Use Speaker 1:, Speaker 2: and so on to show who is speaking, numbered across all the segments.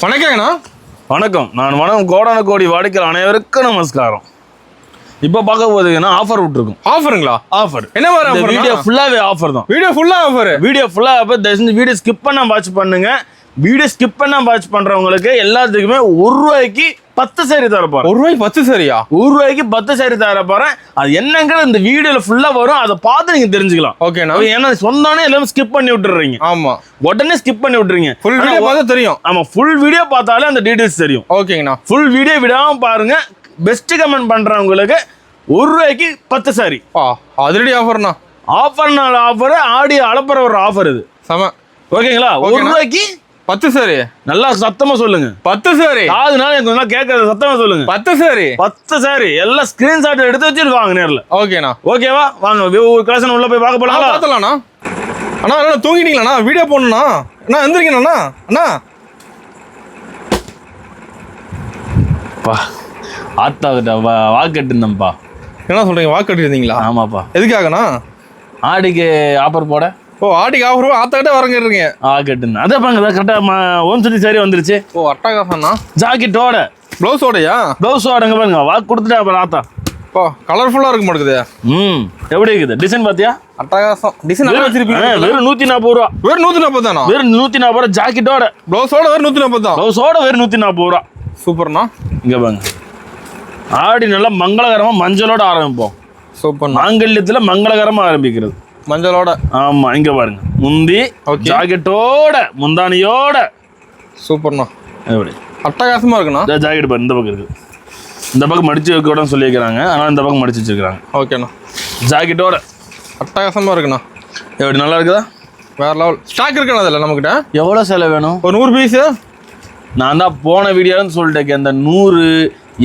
Speaker 1: வணக்கங்கண்ணா.
Speaker 2: வணக்கம். நான் வணக்கம் கோடான கோடி வாடிக்கையாளர் அனைவருக்கும் நமஸ்காரம். இப்போ பார்க்க போகுதுன்னா ஆஃபர் விட்டுருக்கும்.
Speaker 1: ஆஃபருங்களா?
Speaker 2: ஆஃபர்
Speaker 1: என்ன மாதிரி ஆஃபர்?
Speaker 2: வீடியோ ஃபுல்லாவே ஆஃபர் தான்.
Speaker 1: வீடியோ ஃபுல்லா ஆஃபர்.
Speaker 2: வீடியோ ஃபுல்லா ஆஃபர். தயவுசெஞ்சு வீடியோ ஸ்கிப் பண்ண வாட்ச் பண்ணுங்க. வீடியோ ஸ்கிப் பண்ண வாட்ச் பண்றவங்களுக்கு எல்லாத்துக்குமே ₹1 10 சாரி தர போறேன்.
Speaker 1: ₹1 10 சாரியா?
Speaker 2: ₹1 10 சாரி தர போறேன். அது என்னங்கிறது இந்த வீடியோல ஃபுல்லா வரும். அதை பார்த்து நீங்க தெரிஞ்சுக்கலாம்.
Speaker 1: ஓகேண்ணா.
Speaker 2: ஏன்னா சொன்னோன்னே எல்லாமே ஸ்கிப் பண்ணி விட்டுறீங்க.
Speaker 1: ஆமா,
Speaker 2: உடனே ஸ்கிப் பண்ணி விட்டுறீங்க.
Speaker 1: ஃபுல் வீடியோ பார்த்தா தெரியும்.
Speaker 2: ஆமா, ஃபுல் வீடியோ பார்த்தாலே அந்த டீடைல்ஸ் தெரியும்.
Speaker 1: ஓகேங்கண்ணா.
Speaker 2: ஃபுல் வீடியோ விடாம பாருங்க. பெஸ்ட் கமெண்ட் பண்றவங்களுக்கு ₹1 10 சாரி.
Speaker 1: அதிரடி ஆஃபர்ண்ணா.
Speaker 2: ஆஃபர்னால ஆஃபர், ஆடி அளப்புற ஒரு ஆஃபர் இது.
Speaker 1: செம.
Speaker 2: ஓகேங்களா? ₹1
Speaker 1: 10 சாரி.
Speaker 2: நல்லா சத்தமா சொல்லுங்க.
Speaker 1: 10 சாரி.
Speaker 2: அதனால எனக்கு நல்லா கேட்கறது சத்தமா சொல்லுங்க.
Speaker 1: 10 சாரி.
Speaker 2: 10 சாரி. எல்லாம் ஸ்கிரீன்ஷாட் எடுத்து வச்சுட்டு வாங்க நேர்ல.
Speaker 1: ஓகேண்ணா.
Speaker 2: ஓகேவா? வாங்க ஒரு கிளாஸ் உள்ள போய் பார்க்க போலாம்.
Speaker 1: பார்த்தலாம்ண்ணா. அண்ணா என்ன தூங்கிட்டீங்களாண்ணா? வீடியோ போடணும்ண்ணா. அண்ணா எந்திரிக்கணும்ண்ணா. அண்ணா
Speaker 2: பா ஆத்தாக்கிட்ட வாக்கெட்டுந்தம்பா.
Speaker 1: என்ன சொல்றீங்க? வாக்கு கட்டிருந்தீங்களா?
Speaker 2: ஆமாப்பா.
Speaker 1: எதுக்காகண்ணா?
Speaker 2: ஆடிக்கு ஆஃபர் போட.
Speaker 1: ஆடிக்கு ஆஃபர் ஆத்தாக்கிட்ட வரங்கிருக்கீங்க.
Speaker 2: வாக்கெட்டுங்க. அதே பாங்க கரெக்டா ஓம் சரி சாரி வந்துருச்சு.
Speaker 1: அட்டகாசம்ண்ணா.
Speaker 2: ஜாக்கெட்டோட
Speaker 1: ப்ளவுஸோடயா?
Speaker 2: ப்ளவுஸோடங்க பாருங்க. வாக்கு கொடுத்துட்டா அப்புறம் ஆத்தா.
Speaker 1: கலர்ஃபுல்லா இருக்க மாட்டேங்குது.
Speaker 2: எப்படி இருக்குது டிசைன் பாத்தியா?
Speaker 1: அட்டகாசம். டிசைன் நல்லா வச்சிருப்பீங்க.
Speaker 2: வெறும் ₹140.
Speaker 1: வெறும் 140 தானா?
Speaker 2: வெறும் ₹140 ஜாக்கெட்டோட.
Speaker 1: ப்ளவுஸோட வெறும் 140 தான்.
Speaker 2: ப்ளவுஸோட வெறும் ₹140.
Speaker 1: சூப்பர்ண்ணா.
Speaker 2: இங்க பாருங்க. ஆடி நல்லா மங்களகரமா மஞ்சளோட ஆரம்பிப்போம்.
Speaker 1: சூப்பர்.
Speaker 2: மாங்கல்யத்துல மங்களகரமா ஆரம்பிக்கிறது
Speaker 1: மஞ்சளோட.
Speaker 2: ஆமா. இங்க பாருங்க. முந்தி ஜாக்கெட்டோட முந்தானியோட.
Speaker 1: சூப்பர்ண்ணா.
Speaker 2: எப்படி
Speaker 1: அட்டகாசமா இருக்குண்ணா.
Speaker 2: ஜாக்கெட் பாரு. இந்த பக்கம் இருக்கு. இந்த பக்கம் மடிச்சு வைக்க சொல்லி வைக்கிறாங்க. ஆனால் இந்த பக்கம் மடிச்சு வச்சிருக்காங்க.
Speaker 1: ஓகேண்ணா.
Speaker 2: ஜாக்கெட்டோட
Speaker 1: அட்டகாசமா இருக்குண்ணா.
Speaker 2: எப்படி நல்லா இருக்குதா?
Speaker 1: வேற லெவல். ஸ்டாக் இருக்குண்ணா அதில் நம்மகிட்ட.
Speaker 2: எவ்வளோ செலவு வேணும்?
Speaker 1: ஒரு 100 பீஸு. நான்
Speaker 2: தான் போன வீடியோன்னு சொல்லிட்டேன். இந்த 100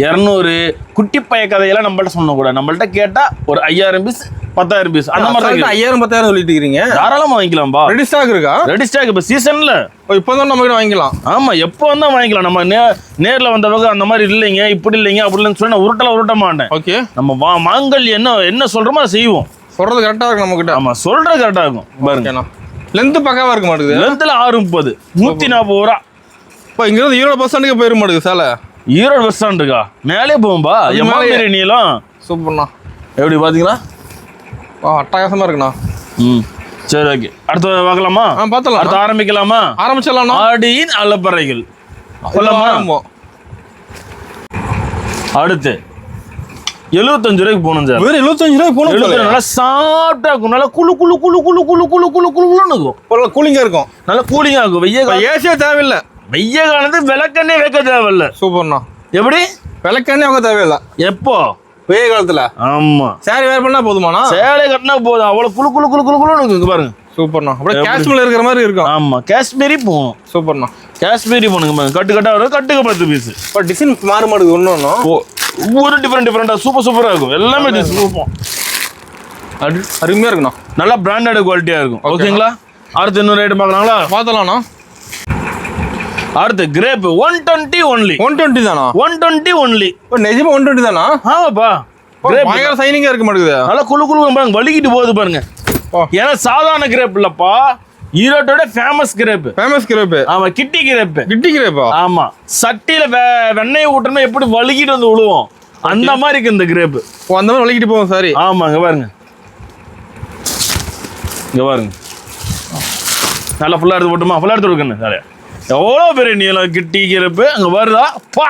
Speaker 2: 200 குட்டி பைய கதையெல்லாம் நம்மள்ட்ட சொன்னக்கூடாது. நம்மள்ட்ட கேட்டால் ஒரு 5000 பீஸ் 10000 பீஸ் அந்த மாதிரி
Speaker 1: 5000 10000 சொல்லிட்டு இருக்கீங்க.
Speaker 2: தாராளமாக வாங்கிக்கலாம்பா.
Speaker 1: ரெடி ஸ்டாக் இருக்கா?
Speaker 2: ரெடி ஸ்டாக் இப்போ சீசன்ல.
Speaker 1: இப்போ தான் நம்ம வாங்கிக்கலாம்.
Speaker 2: ஆமாம், எப்போ வந்தால் வாங்கிக்கலாம். நம்ம நேரில் வந்தவங்க அந்த மாதிரி இல்லைங்க, இப்படி இல்லைங்க, அப்படி இல்லைன்னு சொல்லி நான் உருட்ட மாட்டேன்.
Speaker 1: ஓகே.
Speaker 2: நம்ம மாங்கல் என்ன சொல்கிறோமோ அதை செய்வோம்.
Speaker 1: சொல்கிறது கரெக்டாக இருக்கும் நம்மகிட்ட.
Speaker 2: ஆமாம், சொல்கிறது கரெக்டாக இருக்கும். பாருங்க.
Speaker 1: லென்த்து பக்காவாக இருக்க மாட்டேங்குது.
Speaker 2: லென்த்தில் 630 ₹140.
Speaker 1: இப்போ இங்கிருந்து ஈரோடு பஸ் ஸ்டாண்டுக்கு போயிட மாட்டேங்குது சேலை.
Speaker 2: ஈரோடு பஸ் ஸ்டாண்டுக்கா? மேலே போகும்பா. எம்மாதிரி நீளம்.
Speaker 1: சூப்பர்ண்ணா.
Speaker 2: எப்படி பார்த்தீங்களா?
Speaker 1: அட்டகாசமாக இருக்குண்ணா.
Speaker 2: சரி, ஓகே. அடுத்து பார்க்கலாமா?
Speaker 1: பார்த்தலாம்.
Speaker 2: அடுத்து ஆரம்பிக்கலாமா?
Speaker 1: ஆரம்பிச்சிடலாம்.
Speaker 2: ஆடியின் அலப்பறைகள். அடுத்து ₹75 போகணும் சார்.
Speaker 1: வெறும் ₹75 போகணும்.
Speaker 2: நல்லா சாப்பிட்டா இருக்கும். நல்லா குளு குளு குளு குளு குளு குளு குளு குளுன்னு இருக்கும்.
Speaker 1: கூலிங்காக இருக்கும். நல்லா
Speaker 2: கூலிங்காக இருக்கும். வெய்ய
Speaker 1: ஏசியே தேவையில்லை.
Speaker 2: வெய்ய காலத்துக்கு விளக்கண்ணே வைக்க தேவையில்லை.
Speaker 1: சூப்பர்ண்ணா. எப்படி? விளக்கண்ணே வைக்க தேவையில்லை.
Speaker 2: எப்போ?
Speaker 1: வெய்ய காலத்துல.
Speaker 2: ஆமா.
Speaker 1: சேலை வேர் பண்ணா போதுமாண்ணா? சேலை
Speaker 2: கட்டினா போதும். அவ்வளவு குளு குளு குளு குளு குளுன்னு இருக்கு பாருங்க.
Speaker 1: சூப்பர்ண்ணா. அப்படியே காஷ்மீர்ல இருக்கிற மாதிரி இருக்கும்.
Speaker 2: ஆமா, காஷ்மீரி போகணும்.
Speaker 1: சூப்பர்ண்ணா.
Speaker 2: காஷ்மீரி போனுங்க. கட்டு கட்டா வரும். கட்டுக்கு 10 பீஸ்.
Speaker 1: இப்போ டிசைன் மாறு மாடுது ஒன்று
Speaker 2: ஒவ்வொரு டிஃப்ரெண்டா சூப்பராக இருக்கும். எல்லாமே சூப்பர்
Speaker 1: அருமையாக இருக்குண்ணா.
Speaker 2: நல்லா பிராண்டட் குவாலிட்டியாக இருக்கும். ஓகேங்களா? அடுத்து இன்னொரு ஐட்டம் பார்க்கலாங்களா?
Speaker 1: பார்த்தலாம்ண்ணா.
Speaker 2: அடுத்து கிரேப் 120 ஒன்லி.
Speaker 1: 120 தானா?
Speaker 2: 120 ஒன்லி.
Speaker 1: இப்போ நிஜமா 120 தானா?
Speaker 2: ஆமாப்பா.
Speaker 1: பயங்கர சைனிங்காக இருக்க மாட்டேங்குது. நல்லா
Speaker 2: குளு குளு பாருங்க. வலிக்கிட்டு போகுது பாருங்க. ஏன்னா சாதாரண கிரேப் இல்லப்பா. ஈரோட்டோட ஃபேமஸ் கிரேப். ஆமா, கிட்டி கிரேப். ஆமா, சட்டியில வெண்ணெய் ஊட்டணும் எப்படி வலிக்கிட்டு வந்து விழுவோம் அந்த மாதிரி இருக்கு இந்த கிரேப்.
Speaker 1: அந்த மாதிரி வலிக்கிட்டு போவோம். சாரி.
Speaker 2: ஆமா, இங்க பாருங்க. நல்லா ஃபுல்லா எடுத்து போட்டுமா? ஃபுல்லா எடுத்து கொடுக்கணும். சாரி, எவ்வளோ பெரிய நீளம் கிட்டி கிரேப். அங்க வருதா? பா,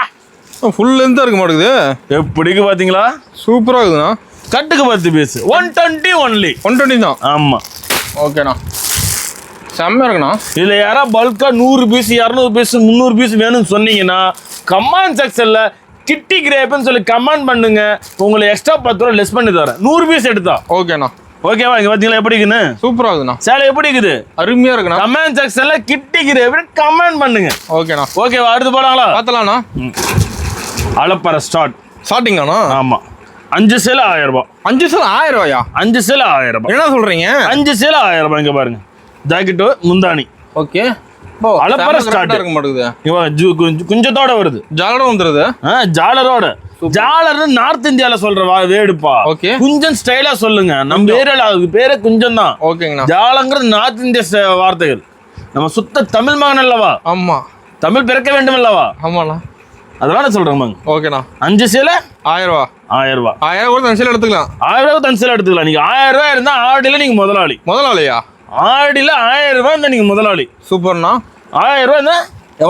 Speaker 1: ஃபுல் லென்த்தாக இருக்க மாட்டேங்குது.
Speaker 2: எப்படிக்கு பாத்தீங்களா?
Speaker 1: சூப்பராக இருக்குதுண்ணா.
Speaker 2: கட்டுக்கு 10 பீஸ். 120 ஒன்லி.
Speaker 1: 120 தான்.
Speaker 2: ஆமா.
Speaker 1: ஓகேண்ணா. செம்மையாக இருக்குண்ணா.
Speaker 2: இதுல யாரா பல்கா 100 பீஸ் 200 பீஸ் 300 பீஸ் வேணும்னு சொன்னீங்கன்னா கமெண்ட் செக்ஷன்ல கிட்டி கிரேப்னு சொல்லி கமெண்ட் பண்ணுங்க. உங்களுக்கு எக்ஸ்ட்ரா ₹10 லெஸ் பண்ணி தரேன் 100 பீஸ் எடுத்தா.
Speaker 1: ஓகேண்ணா.
Speaker 2: ஓகேவா? இங்க பாத்தீங்களா எப்படி இருக்குன்னு?
Speaker 1: சூப்பரா இருக்குண்ணா.
Speaker 2: சேலை எப்படி இருக்குது?
Speaker 1: அருமையா இருக்குண்ணா.
Speaker 2: கமெண்ட் செக்ஷன்ல கிட்டி கிரேப் கமெண்ட் பண்ணுங்க.
Speaker 1: ஓகேண்ணா.
Speaker 2: ஓகேவா? அடுத்து போலாங்களா?
Speaker 1: பார்த்தலாம்ண்ணா.
Speaker 2: அலப்பற ஸ்டார்டிங்காண்ணா? ஆமா. 5 சேலை ₹1000.
Speaker 1: 5 சேலை ₹1000?
Speaker 2: 5 சேலை ₹1000. என்ன சொல்றீங்க? 5 சேலை ₹1000. இங்க பாருங்க. ஜாக்கெட் முந்தானி. ஓகே. அலப்பற ஸ்டார்ட் இருக்க மாட்டேங்குது. குஞ்சத்தோட வருது. ஜாலரோட வந்துருது. ஜாலரோட. ஜாலர் நார்த் இந்தியால சொல்ற வேடுப்பா. ஓகே. குஞ்சன் ஸ்டைலா சொல்லுங்க. நம்ம ஏரியால அதுக்கு பேரே குஞ்சன் தான். ஓகேங்கண்ணா. ஜாலங்கிறது நார்த் இந்தியா வார்த்தைகள். நம்ம சுத்த தமிழ் மகன் அல்லவா?
Speaker 1: ஆமா.
Speaker 2: தமிழ் பிறக்க வேண்டும் அல்லவா?
Speaker 1: ஆமாண்ணா.
Speaker 2: அதனால சொல்றேன் பாங்க.
Speaker 1: ஓகேண்ணா.
Speaker 2: 5 சேலை
Speaker 1: 1000 ரூபா.
Speaker 2: 1000 ரூபாய்.
Speaker 1: 1000 ரூபா தனி சேலை எடுத்துக்கலாம்.
Speaker 2: 1000 ரூபாய் தனி சேலை எடுத்துக்கலாம். நீங்க 1000 ரூபாய் இருந்தா ஆடில நீங்க முதலாளி.
Speaker 1: முதலாளியா?
Speaker 2: ஆடில 1000 ரூபாய் இருந்தா நீங்க முதலாளி.
Speaker 1: சூப்பர்ண்ணா.
Speaker 2: 1000 ரூபாய் இருந்தா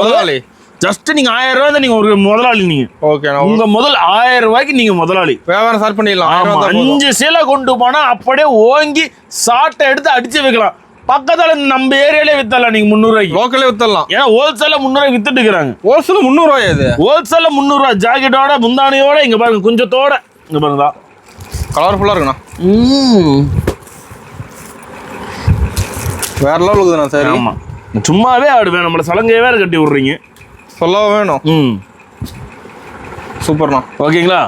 Speaker 1: முதலாளி.
Speaker 2: ஜஸ்ட் நீங்க 1000 ரூபாய் இருந்தா நீங்க ஒரு முதலாளி. நீங்க
Speaker 1: ஓகேண்ணா.
Speaker 2: உங்க முதல் 1000 ரூபாய்க்கு நீங்க முதலாளி.
Speaker 1: வியாபாரம் ஸ்டார்ட் பண்ணிடலாம்.
Speaker 2: 5 சேலை கொண்டு போனா அப்படியே ஓங்கி சாட்டை எடுத்து அடிச்சு வைக்கலாம். பக்கத்துல நம்ம ஏரியாலே வித்தலாம் நீங்க 300 ரூபாய்க்கு.
Speaker 1: லோக்கலே வித்தலாம்.
Speaker 2: ஏன்னா ஹோல்சேல 300 ரூபாய்க்கு வித்துட்டு இருக்காங்க.
Speaker 1: ஹோல்சேல் 300 ரூபாய். இது
Speaker 2: ஹோல்சேல 300 ரூபாய். ஜாக்கெட்டோட முந்தானியோட இங்க பாருங்க, குஞ்சத்தோட இங்க பாருங்க.
Speaker 1: கலர்ஃபுல்லா இருக்குண்ணா. வேற லெவல் இருக்குதுண்ணா. சரி.
Speaker 2: ஆமா, சும்மாவே ஆடுவேன். நம்மள சலங்கையே வேற கட்டி விடுறீங்க.
Speaker 1: சொல்லவா வேணும். சூப்பர்ண்ணா.
Speaker 2: ஓகேங்களா?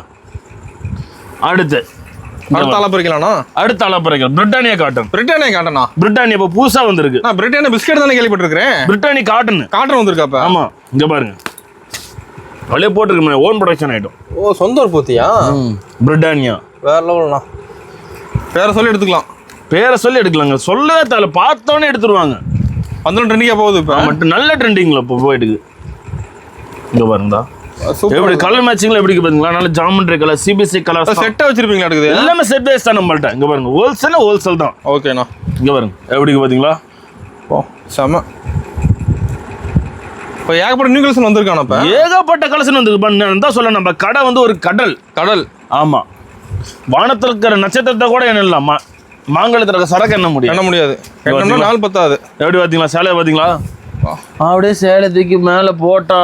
Speaker 2: அடுத்த
Speaker 1: அளப்பறிக்கலாம்ண்ணா.
Speaker 2: அடுத்த அளப்பறிக்கலாம். பிரிட்டானியா காட்டன்.
Speaker 1: பிரிட்டானியா காட்டனா?
Speaker 2: பிரிட்டானியா இப்போ புதுசா வந்திருக்கு.
Speaker 1: நான் பிரிட்டானியா பிஸ்கட் தானே கேள்விப்பட்டிருக்கிறேன்.
Speaker 2: Britannia cotton.
Speaker 1: காட்டன் வந்திருக்கா அப்ப?
Speaker 2: ஆமா, இங்க பாருங்க. வலைய போட்டுருக்கு. Own production item.
Speaker 1: ஓ, சொந்த உற்பத்தியா?
Speaker 2: பிரிட்டானியா
Speaker 1: வேற லெவல்ண்ணா. பேரை சொல்லி எடுத்துக்கலாம்.
Speaker 2: பேரை சொல்லி எடுக்கலாங்க. சொல்லவே தேவை, பார்த்தோன்னே எடுத்துருவாங்க.
Speaker 1: அந்த ட்ரெண்டிங்கா போகுது இப்போ.
Speaker 2: மட்டும் நல்ல ட்ரெண்டிங்ல இப்போ போயிட்டு இங்க பாருங்க. எப்படி கலர் மேட்சிங்ல எப்படி பாத்தீங்களா? நல்ல ஜாமெண்ட்ரி கலர், சிபிசி கலர்
Speaker 1: செட்டா வச்சிருப்பீங்களா? இருக்குது
Speaker 2: எல்லாமே செட் வைஸ் தான் நம்மள்ட்ட. இங்க பாருங்க, ஹோல்சேல் தான்.
Speaker 1: ஓகேண்ணா.
Speaker 2: இங்க பாருங்க எப்படி பாத்தீங்களா?
Speaker 1: ஓ, செம. இப்போ ஏகப்பட்ட நியூ கலெக்ஷன் வந்திருக்கானே. இப்போ
Speaker 2: ஏகப்பட்ட கலெக்ஷன் வந்திருக்கு. தான் சொல்ல, நம்ம கடை வந்து ஒரு கடல். ஆமா, வானத்துல இருக்கிற நட்சத்திரத்தை கூட எண்ணலாம். மாங்கலத்துல இருக்க சரக்கு எண்ண முடியாது. நாள் பத்தாது. எப்படி பாத்தீங்களா? சேலையை பாத்தீங்களா? அப்படியே சேலை தூக்கி மேல போட்டா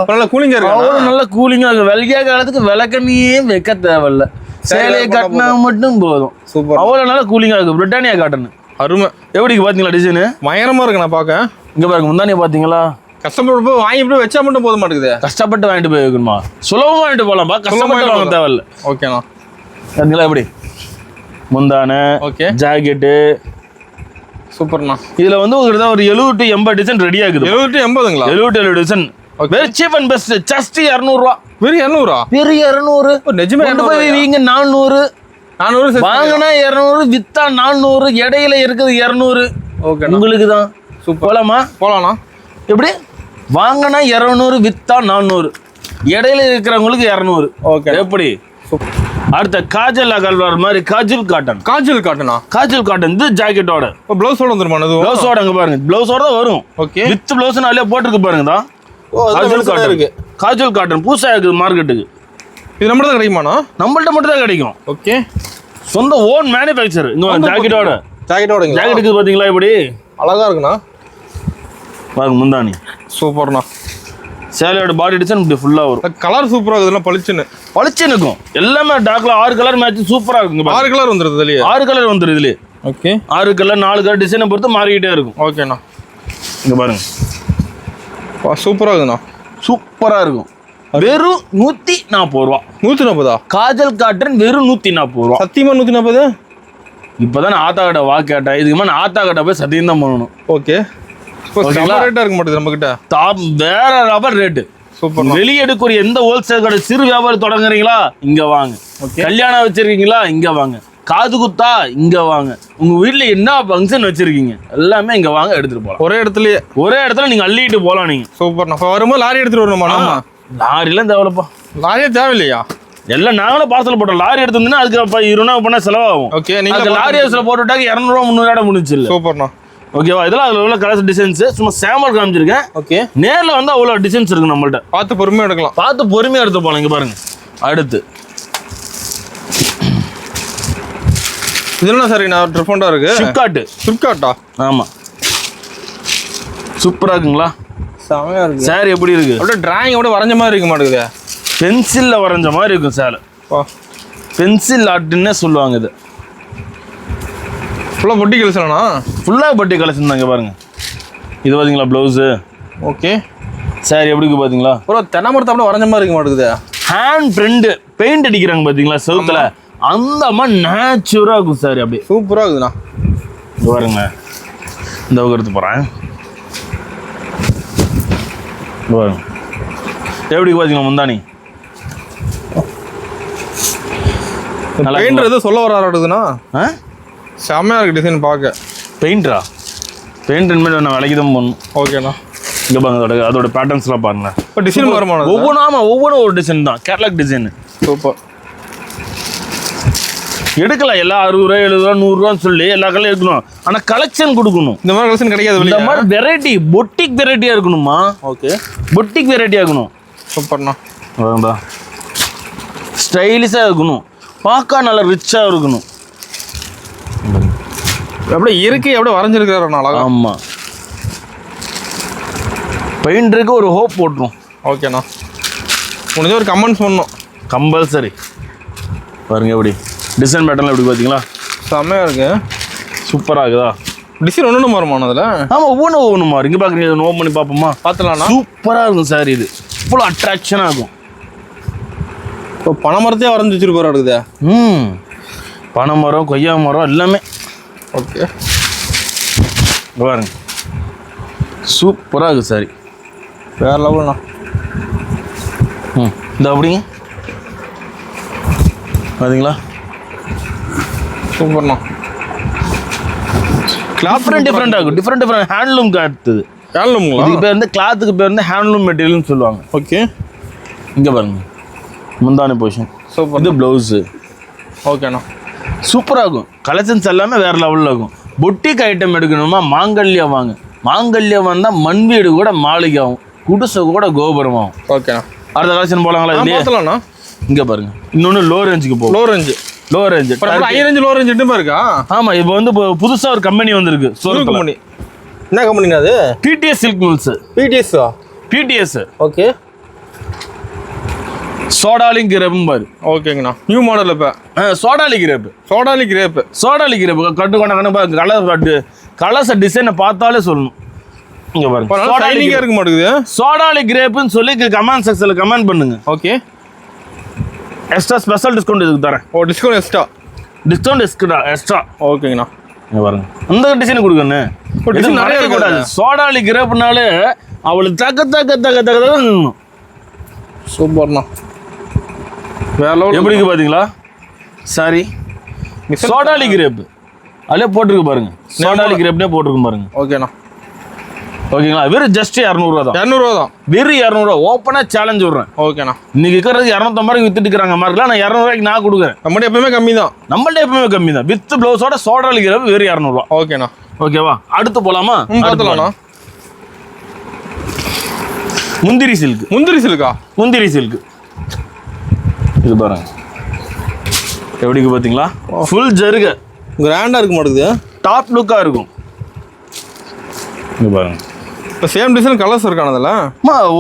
Speaker 1: நல்ல கூலிங்கா இருக்கு.
Speaker 2: நல்ல கூலிங்கா இருக்கு. வெள்ளையா காலத்துக்கு விளக்கண்ணியே வைக்க தேவையில்ல. சேலையை கட்டினா மட்டும் போதும்.
Speaker 1: சூப்பர்.
Speaker 2: அவ்வளவு நல்ல கூலிங்கா இருக்கு. Britannia cotton.
Speaker 1: அருமை.
Speaker 2: எப்படி பாத்தீங்களா? டிசைனு பயங்கரமா இருக்கு. நான் பாக்க இங்க பாருங்க. முந்தானியா பாத்தீங்களா? கஷ்டப்பட்டு போய் வாங்கி போய் வச்சா மட்டும் போத மாட்டேங்குது. கஷ்டப்பட்டு வாங்கிட்டு போய் வைக்கணுமா? சுலபமா வாங்கிட்டு போலாம்பா. கஷ்டப்பட்டு வாங்க தேவையில்ல. ஓகேண்ணா. பாத்தீங்களா எப்படி முந்தானை? ஓகே. ஜாக்கெட்டு சூப்பர்ண்ணா. இதுல வந்து ஒரு 70 to 80 டிசைன் ரெடி ஆகுது. 70 to 80ங்களா? 70 to 80 design. Very cheap and best. Just 200 ரூபாய். வெறும் 200 ரூபாய். வெறும் 200. நிஜமே போய் வீங்க 400. வாங்கினா 200, வித்தா 400. இடையில இருக்குது 200. ஓகே, உங்களுக்கு தான். போலாமா? போலாம்ண்ணா. எப்படி? வாங்கினா 200, வித்தா 400. இடையில இருக்கிறவங்களுக்கு 200. ஓகே. எப்படி? அடுத்த காஜல் அகல்வார் மாதிரி காஜல் காட்டன். காஜல் காட்டன். இது ஜாக்கெட்டோட ப்ளவுஸோட வந்துருமா? ப்ளவுஸோட அங்க பாருங்க. ப்ளவுஸோட தான் வரும். ஓகே. வித் ப்ளவுஸ் நாளே போட்டுருக்கு பாருங்க. தான் காஜல் காட்டன் இருக்கு. காஜல் காட்டன் புதுசா இருக்குது மார்க்கெட்டுக்கு. இது நம்மள்ட்ட தான் கிடைக்குமாண்ணா? நம்மள்ட்ட மட்டும் தான் கிடைக்கும். ஓகே. சொந்த ஓன் மேனுஃபேக்சர். இங்க ஜாக்கெட்டோட ஜாக்கெட்டுக்கு பாத்தீங்களா? இப்படி அழகா இருக்குண்ணா. பாருங்க முந்தானி. சூப்பர்ண்ணா. சேலையோட பாடி டிசைன் இப்படி ஃபுல்லா வரும். கலர் சூப்பரா இருக்குதுல. பளிச்சுன்னு இருக்கும். எல்லாமே டார்க்ல 6 கலர் மேட்ச் சூப்பரா இருக்குங்க. 6 கலர் வந்துருது இதுலயே. 6 கலர் வந்துருது இதுலயே. ஓகே. 6 கலர் 4 கலர் டிசைனை பொறுத்து மாறிக்கிட்டே இருக்கும். ஓகேண்ணா. இங்க பாருங்க. சூப்பரா இருக்குண்ணா. சூப்பரா இருக்கும். வெறும் 140 ரூபா. 140? காஜல் காட்டன் வெறும் 140 ரூபா. சத்தியமா 140? இப்பதான் ஆத்தா கடை வா கேட்டேன். இதுக்கு மேலே ஆத்தா கடை போய் சத்தியம் தான் பண்ணணும். ஓகே. ரேட்டா இருக்க மாட்டேங்குது நம்ம கிட்ட. வேற ரப்பர் ரேட்டு. சூப்பர். வெளியே எடுக்கக்கூடிய எந்த ஹோல்சேல் கடை சிறு வியாபாரம் தொடங்குறீங்களா இங்க வாங்க. கல்யாணம் வச்சிருக்கீங்களா இங்க வாங்க. காது குத்தா இங்க வாங்க. உங்க வீட்டுல என்ன ஃபங்க்ஷன் வச்சிருக்கீங்க எல்லாமே இங்க வாங்க, எடுத்துட்டு போலாம். ஒரே இடத்துல நீங்க அள்ளிட்டு போலாம். நீங்க சூப்பர். நான் வரும்போது லாரி எடுத்துட்டு வரணுமா? லாரிலாம் தேவையில்லப்பா. லாரியே தேவையில்லையா? எல்லாம் நாங்களும் பார்சல் போட்டோம். லாரி எடுத்து வந்தீங்கன்னா அதுக்கு 20 ரூபா பண்ண செலவாகும். ஓகே. நீங்க லாரி ஹவுஸ்ல போட்டுட்டாங்க 200 ரூபா 300 முடிச்சு. சூப்பர்ண்ணா. ஓகேவா? இதெல்லாம் அதில் உள்ள கலர்ஸ் டிசைன்ஸ் சும்மா சாம்பிள் காமிச்சிருக்கேன். ஓகே. நேரில் வந்து அவ்வளோ டிசைன்ஸ் இருக்கு நம்மள்ட்ட. பார்த்து பொறுமையாக எடுக்கலாம். பார்த்து பொறுமையாக எடுத்து போகலாம். இங்கே பாருங்க. அடுத்து இதெல்லாம் சரி. நான் டிஃபரெண்டாக இருக்கு. ஃப்ளிப்கார்ட்டா? ஆமாம். சூப்பராக இருக்குங்களா? செமையாக இருக்கு. சேரீ எப்படி இருக்கு? அப்படியே டிராயிங் கூட வரைஞ்ச மாதிரி இருக்க மாட்டேங்குது. பென்சிலில் வரைஞ்ச மாதிரி இருக்கும் சேலை. பென்சில் ஆர்ட்னே சொல்லுவாங்க. இது ஃபுல்லாக பட்டி கலெக்ஷனா? ஃபுல்லாக பட்டி கலெக்ஷன் தாங்க. பாருங்க. இது பார்த்தீங்களா ப்ளவுஸு? ஓகே. சாரி எப்படி இருக்கு பார்த்தீங்களா? ஒரு தென்னமரத்தை அப்படியே வரைஞ்ச மாதிரி இருக்க மாட்டேங்குது. ஹேண்ட் பிரிண்ட் பெயிண்ட் அடிக்கிறாங்க பார்த்தீங்களா செவுத்துல? அந்த மாதிரி நேச்சுரலாக இருக்கும் சாரி. அப்படியே சூப்பராக இருக்குதுண்ணா. இது பாருங்க. இந்த பக்கம் எடுத்து போகிறேன். பாருங்க எப்படி பார்த்தீங்களா முந்தானி? பெயிண்டர் எதுவும் சொல்ல வராதுண்ணா? செம்மையாக இருக்குது டிசைன் பார்க்க. பெயிண்டரா? பெயிண்ட் இனிமேல் நான் விலைக்கு தான் போடணும். ஓகேண்ணா. இங்கே பாருங்க அதோட பேட்டர்ன்ஸ்லாம் பாருங்க.
Speaker 1: இப்போ டிசைன் வருமா?
Speaker 2: ஒவ்வொன்றும் ஒரு டிசைன் தான், கேட்லாக் டிசைன்.
Speaker 1: சூப்பர்.
Speaker 2: எடுக்கலாம் எல்லாம் 60 ரூபா 70 ரூபா 100 ரூபான்னு சொல்லி எல்லா கலையும் இருக்கணும். ஆனால் கலெக்ஷன் கொடுக்கணும்.
Speaker 1: இந்த மாதிரி கலெக்ஷன் கிடைக்காது.
Speaker 2: இந்த மாதிரி வெரைட்டி பொட்டிக் வெரைட்டியாக இருக்கணுமா?
Speaker 1: ஓகே,
Speaker 2: பொட்டிக் வெரைட்டியாக இருக்கணும்.
Speaker 1: சூப்பர்ண்ணா.
Speaker 2: அதான்டா ஸ்டைலிஷாக இருக்கணும், பார்க்க நல்லா ரிச்சாக இருக்கணும்.
Speaker 1: அப்படியே இயற்கை அப்படியே வரைஞ்சிருக்கிறாரு அழகா.
Speaker 2: ஆமாம், பெயிண்டருக்கு ஒரு ஹோப் போட்டுரும்.
Speaker 1: ஓகேண்ணா, முடிஞ்ச ஒரு கமெண்ட்ஸ் பண்ணணும்
Speaker 2: கம்பல்சரி. பாருங்க எப்படி டிசைன் பேட்டர்லாம் எப்படி பார்த்தீங்களா?
Speaker 1: செம்மையாக இருக்கு,
Speaker 2: சூப்பராக இருக்குதா?
Speaker 1: டிசைன் ஒன்று மாறுமா அதில்?
Speaker 2: ஆமாம், ஒவ்வொன்றும் மாறும். இங்கே பார்க்குறீங்க, இதை நோட் பண்ணி பார்ப்போமா?
Speaker 1: பார்த்துலாம்ண்ணா.
Speaker 2: சூப்பராக இருக்கும் சார், இது இவ்வளோ அட்ராக்ஷனாக இருக்கும்.
Speaker 1: இப்போ பனைமரத்தையே வரைஞ்சி வச்சுருப்பாரு அடுக்குதே.
Speaker 2: பனை மரம், கொய்யா மரம் எல்லாமே.
Speaker 1: ஓகே,
Speaker 2: பாருங்க சூப்பராக இருக்குது சாரி,
Speaker 1: வேறு லெவல்ண்ணா.
Speaker 2: இந்த அப்படிங்க பார்த்தீங்களா?
Speaker 1: சூப்பர்ண்ணா.
Speaker 2: கிளாத் டிஃப்ரெண்டாக இருக்கும், டிஃப்ரெண்ட் ஹேண்ட்லூம் காட்டுது.
Speaker 1: ஹேண்ட்லூம்ங்களா?
Speaker 2: இதுக்கு பேர் வந்து கிளாத்துக்கு பேர் வந்து ஹேண்ட்லூம் மெட்டீரியல்னு சொல்லுவாங்க.
Speaker 1: ஓகே,
Speaker 2: இங்கே பாருங்க முந்தானி பொசிஷன்.
Speaker 1: சூப்பர்.
Speaker 2: இது ப்ளவுஸு.
Speaker 1: ஓகேண்ணா,
Speaker 2: சூப்பராக இருக்கும். கலெக்ஷன்ஸ் எல்லாமே வேறு லெவலில் இருக்கும். பொட்டிக் ஐட்டம் எடுக்கணுமா மாங்கல்யம் வாங்க. மாங்கல்யம் வந்தால் மண் வீடு கூட மாளிகை ஆகும், குடிசை கூட கோபுரம் ஆகும்.
Speaker 1: ஓகேண்ணா,
Speaker 2: அடுத்த கலெக்ஷன் போகலாங்களா? இதுலேயே
Speaker 1: பார்த்துலாம்ண்ணா.
Speaker 2: இங்கே பாருங்க, இன்னொன்று லோ ரேஞ்சுக்கு போகும்.
Speaker 1: Low range high range low range ரெண்டுமே இருக்கா?
Speaker 2: ஆமாம், இப்போ வந்து புதுசாக ஒரு கம்பெனி வந்திருக்கு.
Speaker 1: கம்பெனி என்ன கம்பெனிங்க அது?
Speaker 2: PDS silk mills. PDS.
Speaker 1: Okay,
Speaker 2: சோடாலி கிரேப் பாரு.
Speaker 1: ஓகேங்கண்ணா, நியூ மாடல். இப்போ
Speaker 2: சோடாலி கிரேப் கட்டு கொண்டாங்க. கலர்ஸ் டிசைனை பார்த்தாலே சொல்லணும். இங்கே பாருங்க,
Speaker 1: ஷைனிங்காக இருக்க மாட்டேங்குது.
Speaker 2: சோடாலி கிரேப்னு சொல்லி கமெண்ட் செக்ஷனில் கமெண்ட் பண்ணுங்க.
Speaker 1: ஓகே,
Speaker 2: எக்ஸ்ட்ரா ஸ்பெஷல் டிஸ்கவுண்ட் இதுக்கு தரேன்.
Speaker 1: Discount extra. ஓகேங்கண்ணா,
Speaker 2: இங்கே பாருங்க, அந்த டிசைன் கொடுக்கணும். டிசைன் நிறைய இருக்கக்கூடாது. சோடாலி கிரேப்னாலே அவளுக்கு தக்க
Speaker 1: சூப்பர்ண்ணா, வேற
Speaker 2: எப்படி இருக்கு பார்த்தீங்களா? சாரி, சோடாலி கிரேப் அதிலே போட்டிருக்கு பாருங்க. சோடாலி கிரேப்னே போட்டிருக்கு பாருங்க.
Speaker 1: ஓகேண்ணா,
Speaker 2: ஓகேங்களா? வெறும் ஜஸ்ட் 200 தான்.
Speaker 1: 200 தான்.
Speaker 2: வெறும் 200. ஓப்பனாக சேலஞ்ச் விட்றேன்.
Speaker 1: ஓகேண்ணா,
Speaker 2: இன்னைக்கு இருக்கிறது 250 வித்துட்டு இருக்காங்க மார்க்கெட்ல. நான் 200 நான் கொடுக்குறேன்.
Speaker 1: நம்மகிட்ட எப்பவுமே கம்மி தான்.
Speaker 2: வித் ப்ளவுஸோட சோடாலி கிரேப் வெறும் 200.
Speaker 1: ஓகேண்ணா,
Speaker 2: ஓகேவா? அடுத்து போலாமா?
Speaker 1: பார்த்துலாம்ண்ணா.
Speaker 2: முந்திரி சில்க். இது பாருங்க எப்படிக்கு பார்த்தீங்களா? ஃபுல் ஜருக
Speaker 1: கிராண்டாக இருக்க மாட்டேங்குது,
Speaker 2: டாப் லுக்காக இருக்கும். இது பாருங்க,
Speaker 1: இப்போ சேம் டிசைன் கலர்ஸ் இருக்கானதில்ல?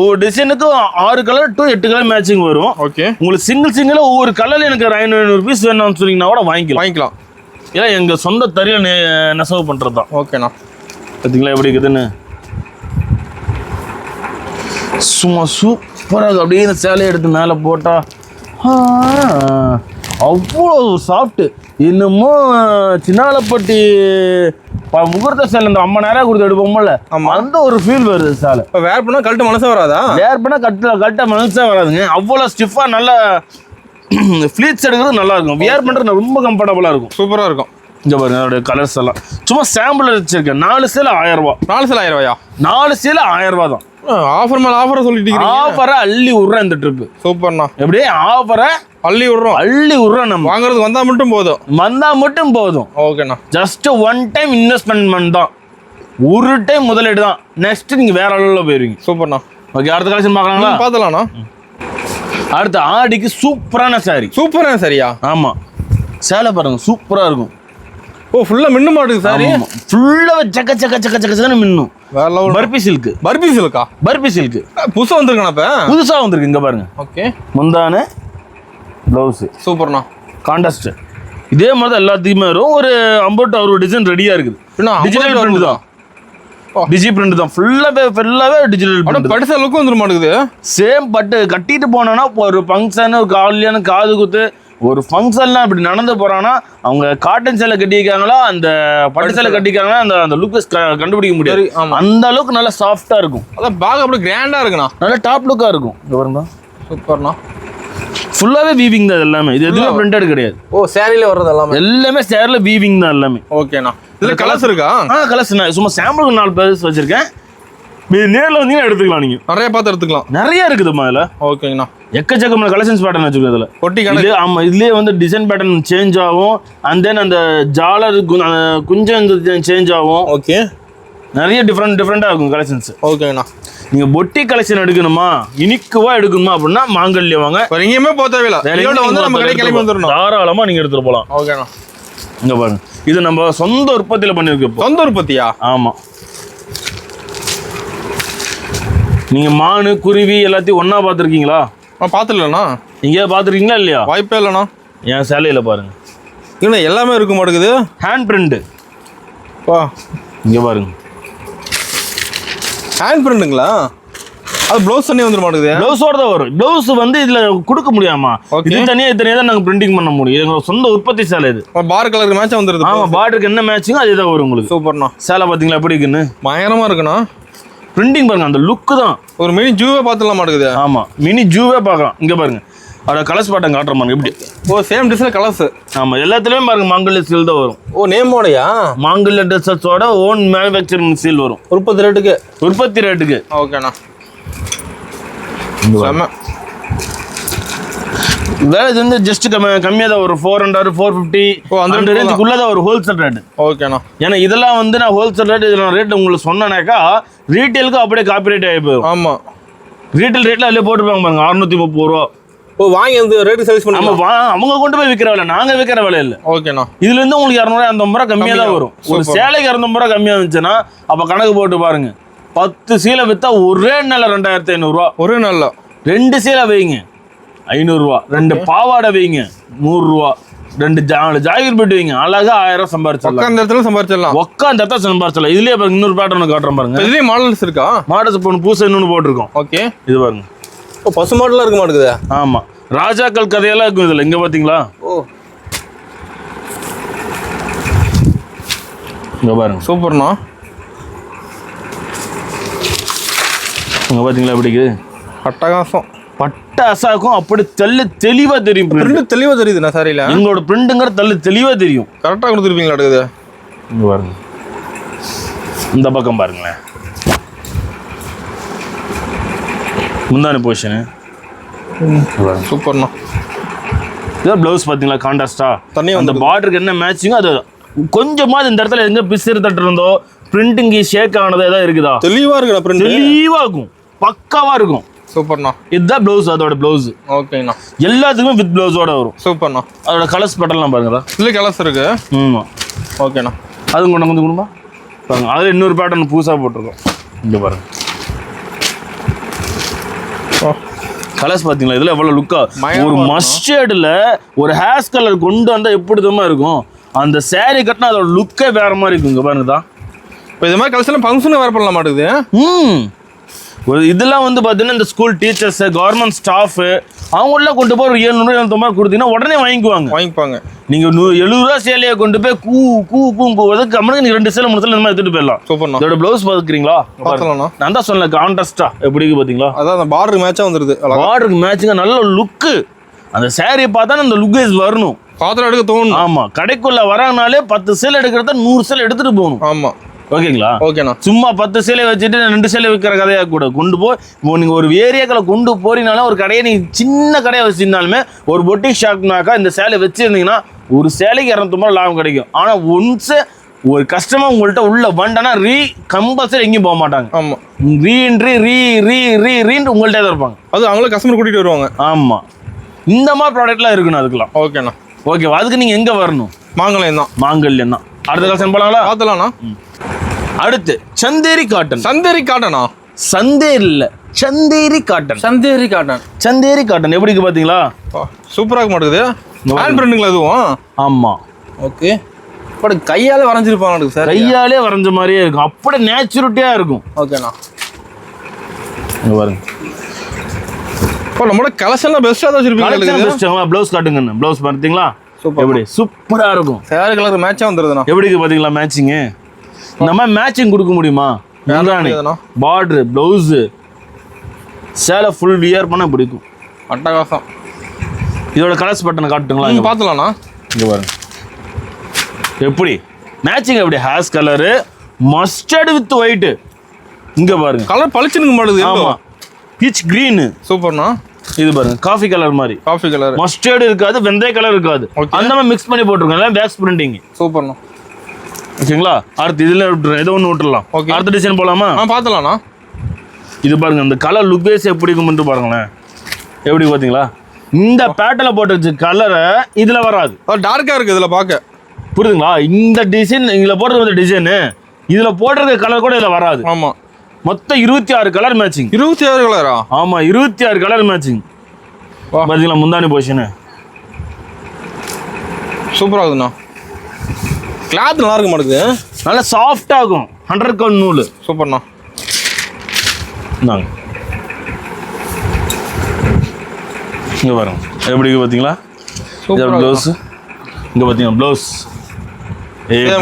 Speaker 2: ஒரு டிசைனுக்கு 6 கலர் to 8 கலர் மேட்சிங் வரும்.
Speaker 1: ஓகே, உங்களுக்கு
Speaker 2: சிங்கிள் ஒவ்வொரு கலர்ல எனக்கு 500 பீஸ் வேணும்னு சொன்னீங்கன்னா கூட வாங்கிக்கலாம். ஏன்னா எங்கள் சொந்த தறியில் நெசவு பண்ணுறது தான்.
Speaker 1: ஓகேண்ணா,
Speaker 2: பார்த்தீங்களா எப்படி இருக்குதுன்னு? சும்மா சூப்பராக அப்படியே இந்த சேலையை எடுத்து மேலே போட்டால் அவ்வளோ சாஃப்ட்டு. என்னமோ சின்னாலப்பட்டி முகூர்த்த சேலை இந்த 50,000 கொடுத்து எடுப்போம்ல, அந்த ஒரு ஃபீல் வருது சேலை.
Speaker 1: இப்போ வேர் பண்ணால் கழட்ட மனசே வராதா?
Speaker 2: வேர் பண்ணால் கழட்ட மனசே வராதுங்க. அவ்வளோ ஸ்டிஃபாக நல்லா ஃப்ளீட்ஸ் எடுக்கிறது நல்லா இருக்கும். வேர் பண்ணுறது ரொம்ப கம்ஃபர்டபுளாக இருக்கும், சூப்பராக இருக்கும். இங்கே பாருங்க அதோட கலர்ஸ் எல்லாம் சும்மா சாம்பிள் வச்சிருக்கேன். 4 சேலை 1000 ரூபா. 4 சேலை 1000 ரூபாயா? 4 சேலை 1000 ரூபா தான்.
Speaker 1: ஆஃபர் மேலே ஆஃபரை சொல்லிட்டு
Speaker 2: ஆஃபரை அள்ளி விட்றேன் இந்த ட்ரிப்பு.
Speaker 1: சூப்பர்ண்ணா,
Speaker 2: எப்படி ஆஃபரை அள்ளி விட்றோம். நம்ம
Speaker 1: வாங்குறது வந்தால் மட்டும் போதும். ஓகேண்ணா,
Speaker 2: ஜஸ்ட் ஒன் டைம் இன்வெஸ்ட்மெண்ட் தான், ஒரு டைம் முதலீடு தான். நெக்ஸ்ட் நீங்கள் வேற அளவில் போயிருவீங்க.
Speaker 1: சூப்பர்ண்ணா.
Speaker 2: ஓகே, அடுத்த கலெக்ஷன் பார்க்கலாங்களா?
Speaker 1: பார்த்துலாம்ண்ணா.
Speaker 2: அடுத்த ஆடிக்கு சூப்பரான சாரியா? ஆமாம், சேலை பாருங்க சூப்பராக இருக்கும்.
Speaker 1: ஃபுல்லாக மின்னு மாட்டுது சாரி.
Speaker 2: ஃபுல்லாக சக்க மின்னும். பர்பி சில்க்கா? பர்பி சில்க்
Speaker 1: புதுசாக வந்திருக்காண்ணா? இப்போ
Speaker 2: புதுசாக வந்திருக்கு. இங்கே பாருங்க.
Speaker 1: ஓகே,
Speaker 2: முந்தான ப்ளவுஸு சூப்பர்ண்ணா, கான்ட்ராஸ்ட். இதே மாதிரி தான் எல்லாத்துக்குமே வரும். ஒரு 50 டிசைன் ரெடியாக இருக்குது. டிஜிட்டல் பிரிண்ட் தான். ஃபுல்லாகவே டிஜிட்டல் பிரிண்ட்.
Speaker 1: பட்டு லுக்கும் வந்துட மாட்டேங்குது.
Speaker 2: சேம் பட்டு கட்டிட்டு போனோன்னா ஒரு ஃபங்க்ஷன், ஒரு கல்யாணம், காது குத்து, ஒரு ஃபங்க்ஷன்லாம் இப்படி நடந்து போகிறாங்கன்னா அவங்க காட்டன் சேலை கட்டிக்காங்களா அந்த பட்டு சேலை கட்டிக்காங்களா அந்த லுக் கண்டுபிடிக்க முடியாது. அந்த அளவுக்கு நல்லா சாஃப்டாக இருக்கும்.
Speaker 1: அதான் பேக் அப்படி கிராண்டாக இருக்குண்ணா,
Speaker 2: நல்லா டாப் லுக்காக இருக்கும். இங்கே பாருங்க,
Speaker 1: சூப்பர்ண்ணா.
Speaker 2: ஃபுல்லாகவே வீவிங் தான் எல்லாமே. இது எதுவுமே பிரிண்டட் கிடையாது.
Speaker 1: சேரீல வர்றது
Speaker 2: எல்லாமே சேரில் வீவிங் தான் எல்லாமே.
Speaker 1: ஓகேண்ணா, இதில் கலர்ஸ் இருக்கா?
Speaker 2: கலர்ஸ் நான் சும்மா சாம்பிளுக்கு 4 பேர் வச்சுருக்கேன். நேரில் வந்தீங்கன்னா எடுத்துக்கலாம் நீங்க.
Speaker 1: நிறைய பார்த்து எடுத்துக்கலாம்.
Speaker 2: நிறைய இருக்குதுமா இதுல.
Speaker 1: ஓகேங்கண்ணா.
Speaker 2: எக்கச்சக்கமான கலெக்ஷன்ஸ் பேட்டர்ன் வச்சுக்கோ இதுல.
Speaker 1: பொட்டி
Speaker 2: இது ஆமா இதுலயே வந்து டிசைன் பேட்டர்ன் சேஞ்ச் ஆகும். அண்ட் தென் அந்த ஜாலர் குஞ்சம் சேஞ்ச் ஆகும்.
Speaker 1: ஓகே.
Speaker 2: நிறைய டிஃப்ரெண்டா இருக்கும் கலெக்ஷன்ஸ்.
Speaker 1: ஓகேண்ணா.
Speaker 2: நீங்க பொட்டி கலெக்ஷன் எடுக்கணுமா, இனிக்குவா எடுக்கணுமா அப்படின்னா மாங்கல்யம் வாங்க.
Speaker 1: வேற எங்கேயுமே போக தேவையில்ல. வந்து நம்ம கடை கிளம்பி வந்துடணும்.
Speaker 2: தாராளமா நீங்க எடுத்துட்டு போலாம்.
Speaker 1: ஓகேண்ணா.
Speaker 2: இங்க பாருங்க, இது நம்ம சொந்த உற்பத்தியில பண்ணிருக்கோம்.
Speaker 1: சொந்த உற்பத்தியா?
Speaker 2: ஆமா. நீங்க மானு குருவி எல்லாத்தையும் ஒன்னா பாத்துருக்கீங்களா?
Speaker 1: பாத்துலண்ணா.
Speaker 2: எங்கேயாவது பாத்துருக்கீங்களா இல்லையா?
Speaker 1: வாய்ப்பே இல்லைண்ணா.
Speaker 2: என் சேலையில பாருங்க,
Speaker 1: இன்னும் எல்லாமே இருக்க மாட்டேங்குது.
Speaker 2: Hand print.
Speaker 1: வா
Speaker 2: இங்க பாருங்க,
Speaker 1: ஹேண்ட் பிரிண்ட்டுங்களா? அது ப்ளவுஸ் தனியாக வந்துட மாட்டேங்குது.
Speaker 2: ப்ளவுஸோட தான் வரும். ப்ளவுஸ் வந்து இதுல கொடுக்க முடியாமா? இது தனியாக தான் நாங்கள் பிரிண்டிங் பண்ண முடியும். எங்களோட சொந்த உற்பத்தி சேலை இது.
Speaker 1: பார் கலருக்கு மேட்ச் வந்துருது.
Speaker 2: ஆமா, பார்டருக்கு என்ன மேட்சிங்கோ அதே தான் வரும் உங்களுக்கு.
Speaker 1: சூப்பர்ண்ணா.
Speaker 2: சேலை பார்த்தீங்களா எப்படி இருக்குன்னு?
Speaker 1: பயங்கரமா இருக்குண்ணா.
Speaker 2: பிரிண்டிங் பாருங்க, அந்த லுக்கு தான்.
Speaker 1: ஒரு மினி ஜூவே பார்த்துலாம் மாட்டேங்குது.
Speaker 2: ஆமா, மினி ஜூவே பார்க்கலாம். இங்க பாருங்க, அதோட கலர்ஸ் பாட்டம் காட்டுற மாதிரி எப்படி.
Speaker 1: ஓ, சேம் டிசைன் கலர்ஸ்.
Speaker 2: ஆமா, எல்லாத்துலயும் பாருங்க மாங்கல்ய சீல் தான் வரும்.
Speaker 1: ஓ, நேமோடயா?
Speaker 2: மாங்கல்ய ட்ரெஸ்ஸஸோட ஓன் மேனுஃபேக்சரிங் சீல் வரும்.
Speaker 1: உற்பத்தி ரேட்டுக்கு.
Speaker 2: உற்பத்தி ரேட்டுக்கு.
Speaker 1: ஓகேண்ணா.
Speaker 2: இது வந்து ஜஸ்ட் கம்மியாக தான் வரும். 400 450 அந்த ரேஞ்சுக்குள்ள தான் ஒரு ஹோல்சேல் ரேட்.
Speaker 1: ஓகேண்ணா.
Speaker 2: ஏன்னா இதெல்லாம் வந்து நான் ஹோல்சேல் ரேட் இதில் ரேட் உங்களுக்கு சொன்னேனாக்கா ரீட்டெயிலுக்கு அப்படியே காப்பி ரேட் ஆகி போயிடும்.
Speaker 1: ஆமா,
Speaker 2: ரீட்டெயில் ரேட்ல அதிலே போட்டுருப்பாங்க பாருங்க, 630 ரூபா.
Speaker 1: ஓ, வாங்கி அந்த ரேட் சேல்ஸ் பண்ணி
Speaker 2: அவங்க கொண்டு போய் விற்கிற விலை, நாங்க விற்கிற விலை இல்லை.
Speaker 1: ஓகேண்ணா.
Speaker 2: இதுல இருந்து உங்களுக்கு 250 ரூபா கம்மியாக தான் வரும். ஒரு சேலைக்கு 250 ரூபா கம்மியாக இருந்துச்சுன்னா அப்போ கணக்கு போட்டு பாருங்க, 10 சீலை விற்றா ஒரே நாளில் 2500 ரூபா.
Speaker 1: ஒரே நாளில்
Speaker 2: 2 சீலை வைங்க 500 ரூபா, 2 பாவாடை வைங்க 100 ரூபா, 2 ஜாக்கெட் போட்டு வைங்க அழகா 1000 ரூபா சம்பாரிச்சிடலாம்.
Speaker 1: உட்கார்ந்த இடத்துல சம்பாரிச்சிடலாம்.
Speaker 2: உட்கார்ந்த இடத்துல சம்பாரிச்சிடலாம். இதுலயே பாருங்க, இன்னொரு பேட்டர்ன் காட்டுறேன் பாருங்க.
Speaker 1: இதுலயே மாடல்ஸ் இருக்கா?
Speaker 2: மாடல்ஸ் இப்போ புதுசா இன்னொன்று போட்டிருக்கோம்.
Speaker 1: ஓகே,
Speaker 2: இது பாருங்க.
Speaker 1: ஓ, பசு மாடலாம் இருக்க மாட்டேங்குது.
Speaker 2: ஆமா, ராஜாக்கள் கதையெல்லாம் இருக்கும் இதுல. இங்க பாத்தீங்களா? ஓ, இங்க பாருங்க,
Speaker 1: சூப்பர்ண்ணா.
Speaker 2: இங்க பாத்தீங்களா எப்படி இருக்கு?
Speaker 1: அட்டகாசம்.
Speaker 2: பட்டாசாக்கும் அப்படி தெளிவா தெரியும்.
Speaker 1: பிரிண்ட் தெளிவா தெரியுதுண்ணா சாரியில.
Speaker 2: எங்களோட பிரிண்ட்டுங்கிற தெளிவா தெரியும்.
Speaker 1: கரெக்டாக கொடுத்துருப்பீங்களா? அடுக்குது
Speaker 2: இங்க பாருங்க, இந்த பக்கம் பாருங்களேன், முந்தானி பொசிஷனு.
Speaker 1: சூப்பர்ண்ணா.
Speaker 2: இதான் ப்ளவுஸ் பார்த்தீங்களா கான்ட்ராஸ்டா?
Speaker 1: தனியாக
Speaker 2: அந்த பார்டருக்கு என்ன மேட்சிங்கோ அது கொஞ்சமாவது இந்த இடத்துல எங்கே பிசிறு தட்டு இருந்தோ பிரிண்டிங் ஷேக் ஆனது ஏதாவது இருக்குதா?
Speaker 1: தெளிவாக இருக்குண்ணா. பிரிண்ட்
Speaker 2: தெளிவாக இருக்கும், பக்காவாக இருக்கும்.
Speaker 1: சூப்பர்ண்ணா.
Speaker 2: இதுதான் ப்ளவுஸ், அதோட ப்ளவுஸ்.
Speaker 1: ஓகேண்ணா.
Speaker 2: எல்லாத்துக்குமே வித் ப்ளவுஸோட வரும்.
Speaker 1: சூப்பர்ண்ணா.
Speaker 2: அதோட கலர்ஸ் பேட்டர்லாம் பாருங்கடா.
Speaker 1: இல்லை கலர்ஸ் இருக்கு.
Speaker 2: ஆமாம்.
Speaker 1: ஓகேண்ணா.
Speaker 2: அதுவும் கொண்டு வந்து கொடுமா பாருங்க. அதில் இன்னொரு பேட்டர்ன் புதுசாக போட்டிருக்கோம். இங்கே பாருங்க, கலர்ஸ் பார்த்தீங்களா? இதில் எவ்வளோ லுக்கா ஒரு மஸ்டர்டில் ஒரு ஹேர் கலர் கொண்டு வந்தால் எப்படி தான் இருக்கும். அந்த சேரீ கட்டினா அதோட லுக்கே வேற மாதிரி இருக்கும். இங்கே பாருங்க தான்.
Speaker 1: இப்போ இது மாதிரி கலர்ஸ்லாம் ஃபங்க்ஷனுக்கு வேறு பண்ணலாம் மாட்டேங்குது.
Speaker 2: இதெல்லாம் வந்து பார்த்தீங்கன்னா இந்த ஸ்கூல் டீச்சர்ஸ், கவர்மெண்ட் ஸ்டாஃப் அவங்களாம் கொண்டு போய் ஒரு 700 கொடுத்தீங்கன்னா உடனே வாங்கிப்பாங்க. நீங்கள் 70 ரூபா சேலையை கொண்டு போய் கூவதுக்கு கம்மனுக்கு நீங்கள் 2 சேலை 3 சேலை இந்த மாதிரி எடுத்துட்டு போயிடலாம்.
Speaker 1: சூப்பர்ண்ணா.
Speaker 2: இதோட ப்ளவுஸ் பார்க்குறீங்களா? நான் தான் சொன்னேன் கான்ட்ராஸ்டா எப்படி இருக்கு பார்த்தீங்களா?
Speaker 1: அதான் அந்த பார்டருக்கு மேட்சாக வந்துருது.
Speaker 2: பார்டருக்கு மேட்சிங்க நல்ல லுக்கு. அந்த சேரீயை பார்த்தா அந்த லுக்கு வரணும்,
Speaker 1: பாத்திரம் எடுக்க தோணும்.
Speaker 2: ஆமாம், கடைக்குள்ள வராங்கனாலே 10 சேலை எடுக்கிறத 100 சேலை எடுத்துட்டு போகணும்.
Speaker 1: ஆமாம்.
Speaker 2: ஓகேங்களா?
Speaker 1: ஓகேண்ணா.
Speaker 2: சும்மா 10 சேலை வச்சுட்டு 2 சேலை விற்கிற கதையாக கூட கொண்டு போய் இப்போ நீங்கள் ஒரு ஏரியாக்களை கொண்டு போறீங்கனாலும் ஒரு கடையை நீங்கள் சின்ன கடையை வச்சுருந்தாலுமே ஒரு பொட்டிக் ஷாப்னாக்கா இந்த சேலை வச்சுருந்தீங்கன்னா ஒரு சேலைக்கு 200 ரூபாய் லாபம் கிடைக்கும். ஆனால் ஒன்ஸு ஒரு கஸ்டமர் உங்கள்கிட்ட உள்ள வந்தனா கம்பல்சரி எங்கேயும் போக மாட்டாங்க.
Speaker 1: ஆமாம்,
Speaker 2: ரீன்னு உங்கள்கிட்ட தான் இருப்பாங்க.
Speaker 1: அது அவங்களே கஸ்டமர் கூட்டிகிட்டு வருவாங்க.
Speaker 2: ஆமாம், இந்த மாதிரி ப்ராடக்ட்லாம் இருக்கணும் அதுக்கெல்லாம்.
Speaker 1: ஓகேண்ணா.
Speaker 2: ஓகேவா? அதுக்கு நீங்கள் எங்கே வரணும்?
Speaker 1: மாங்கல்யம் தான்.
Speaker 2: மாங்கல்யம் தான். அடுத்த கலெக்ஷன் போகலாங்களா?
Speaker 1: பார்த்தலாம்ண்ணா.
Speaker 2: அடுத்து சந்தேரி காட்டன்.
Speaker 1: சந்தேரி காட்டனா?
Speaker 2: சந்தேரி இல்ல, Chanderi cotton.
Speaker 1: Chanderi cotton.
Speaker 2: Chanderi cotton எப்படி இருக்கு பாத்தீங்களா?
Speaker 1: சூப்பரா இருக்க மாட்டேங்குது. ஹேண்ட் பிரிண்டிங்ல அதுவும்.
Speaker 2: ஆமா.
Speaker 1: ஓகே. பட் கையாலே வரைஞ்சிருப்பாங்க சார்.
Speaker 2: கையாலே வரைஞ்ச மாதிரியே இருக்கும், அப்படியே நேச்சுரலிட்டியா இருக்கும்.
Speaker 1: ஓகேண்ணா.
Speaker 2: இங்க பாருங்க,
Speaker 1: இப்போ நம்மளோட கலெக்ஷன்லாம் பெஸ்ட்டாக தான் வச்சிருப்பீங்க.
Speaker 2: ப்ளவுஸ் காட்டுங்க. ப்ளவுஸ் பார்த்தீங்களா?
Speaker 1: சூப்பர்.
Speaker 2: எப்படி சூப்பரா இருக்கும்.
Speaker 1: சேரீ கலர் மேட்சாக வந்துருதுண்ணா.
Speaker 2: எப்படி இருக்கு பாத்தீங்களா மேட்சிங்கு? நம்ம மேட்சிங் கொடுக்க முடியுமா? பார்டர், ப்ளவுஸ், சேலை ஃபுல் வியர் பண்ண பிடிக்கும்.
Speaker 1: அட்டகாசம்.
Speaker 2: இதோட கலர்ஸ் பட்டனை காட்டுங்களா?
Speaker 1: பார்த்துலாம்ண்ணா.
Speaker 2: இங்க பாருங்க எப்படி மேட்சிங். எப்படி hair colour mustard with white. இங்க பாருங்க
Speaker 1: கலர் பளிச்சுன்னு மாட்டுது.
Speaker 2: ஆமா பீச் கிரீன்.
Speaker 1: சூப்பர்ண்ணா.
Speaker 2: இது பாருங்க காஃபி கலர் மாதிரி.
Speaker 1: Coffee colour.
Speaker 2: மஸ்டர்ட் இருக்காது, வெந்தய கலர் இருக்காது. அந்த மாதிரி மிக்ஸ் பண்ணி போட்டுருக்கோம். எல்லாம் வேக்ஸ் பிரிண்டிங்.
Speaker 1: சூப்பர்ண்ணா.
Speaker 2: ஓகேங்களா? அடுத்து இதுல விட்டுறோம், ஏதோ ஒன்று விட்டுறலாம்.
Speaker 1: ஓகே.
Speaker 2: அடுத்த டிசைன் போலாமா?
Speaker 1: பார்த்துலாம்ண்ணா.
Speaker 2: இது பாருங்க அந்த கலர் லுக் வைஸ் எப்படி இருக்கும்னு பாருங்களேன். எப்படி பார்த்தீங்களா? இந்த பேட்டர்ல போட்டு வச்ச கலரை இதுல வராது.
Speaker 1: டார்க்கா இருக்கு இதுல பார்க்க. புரியுதுங்களா?
Speaker 2: இந்த டிசைன் இதுல போடுறது டிசைனு இதுல போடுறது கலர் கூட இதுல வராது.
Speaker 1: ஆமா.
Speaker 2: மொத்தம் 26 கலர் மேட்சிங்.
Speaker 1: 26 கலரா?
Speaker 2: ஆமா 26 கலர் மேட்சிங். பாத்தீங்களா முந்தானி பொசிஷன்
Speaker 1: சூப்பரா இருக்குண்ணா. கிளாத் நல்லா இருக்க மாட்டேங்குது.
Speaker 2: நல்லா சாஃப்டா இருக்கும். 100 கவுண்ட் நூல்.
Speaker 1: சூப்பர்ண்ணா.
Speaker 2: இந்தாங்க இங்க பாருங்க எப்படி இருக்கு பாத்தீங்களா? ப்ளவுஸ் இங்க பாத்தீங்கன்னா ப்ளவுஸ்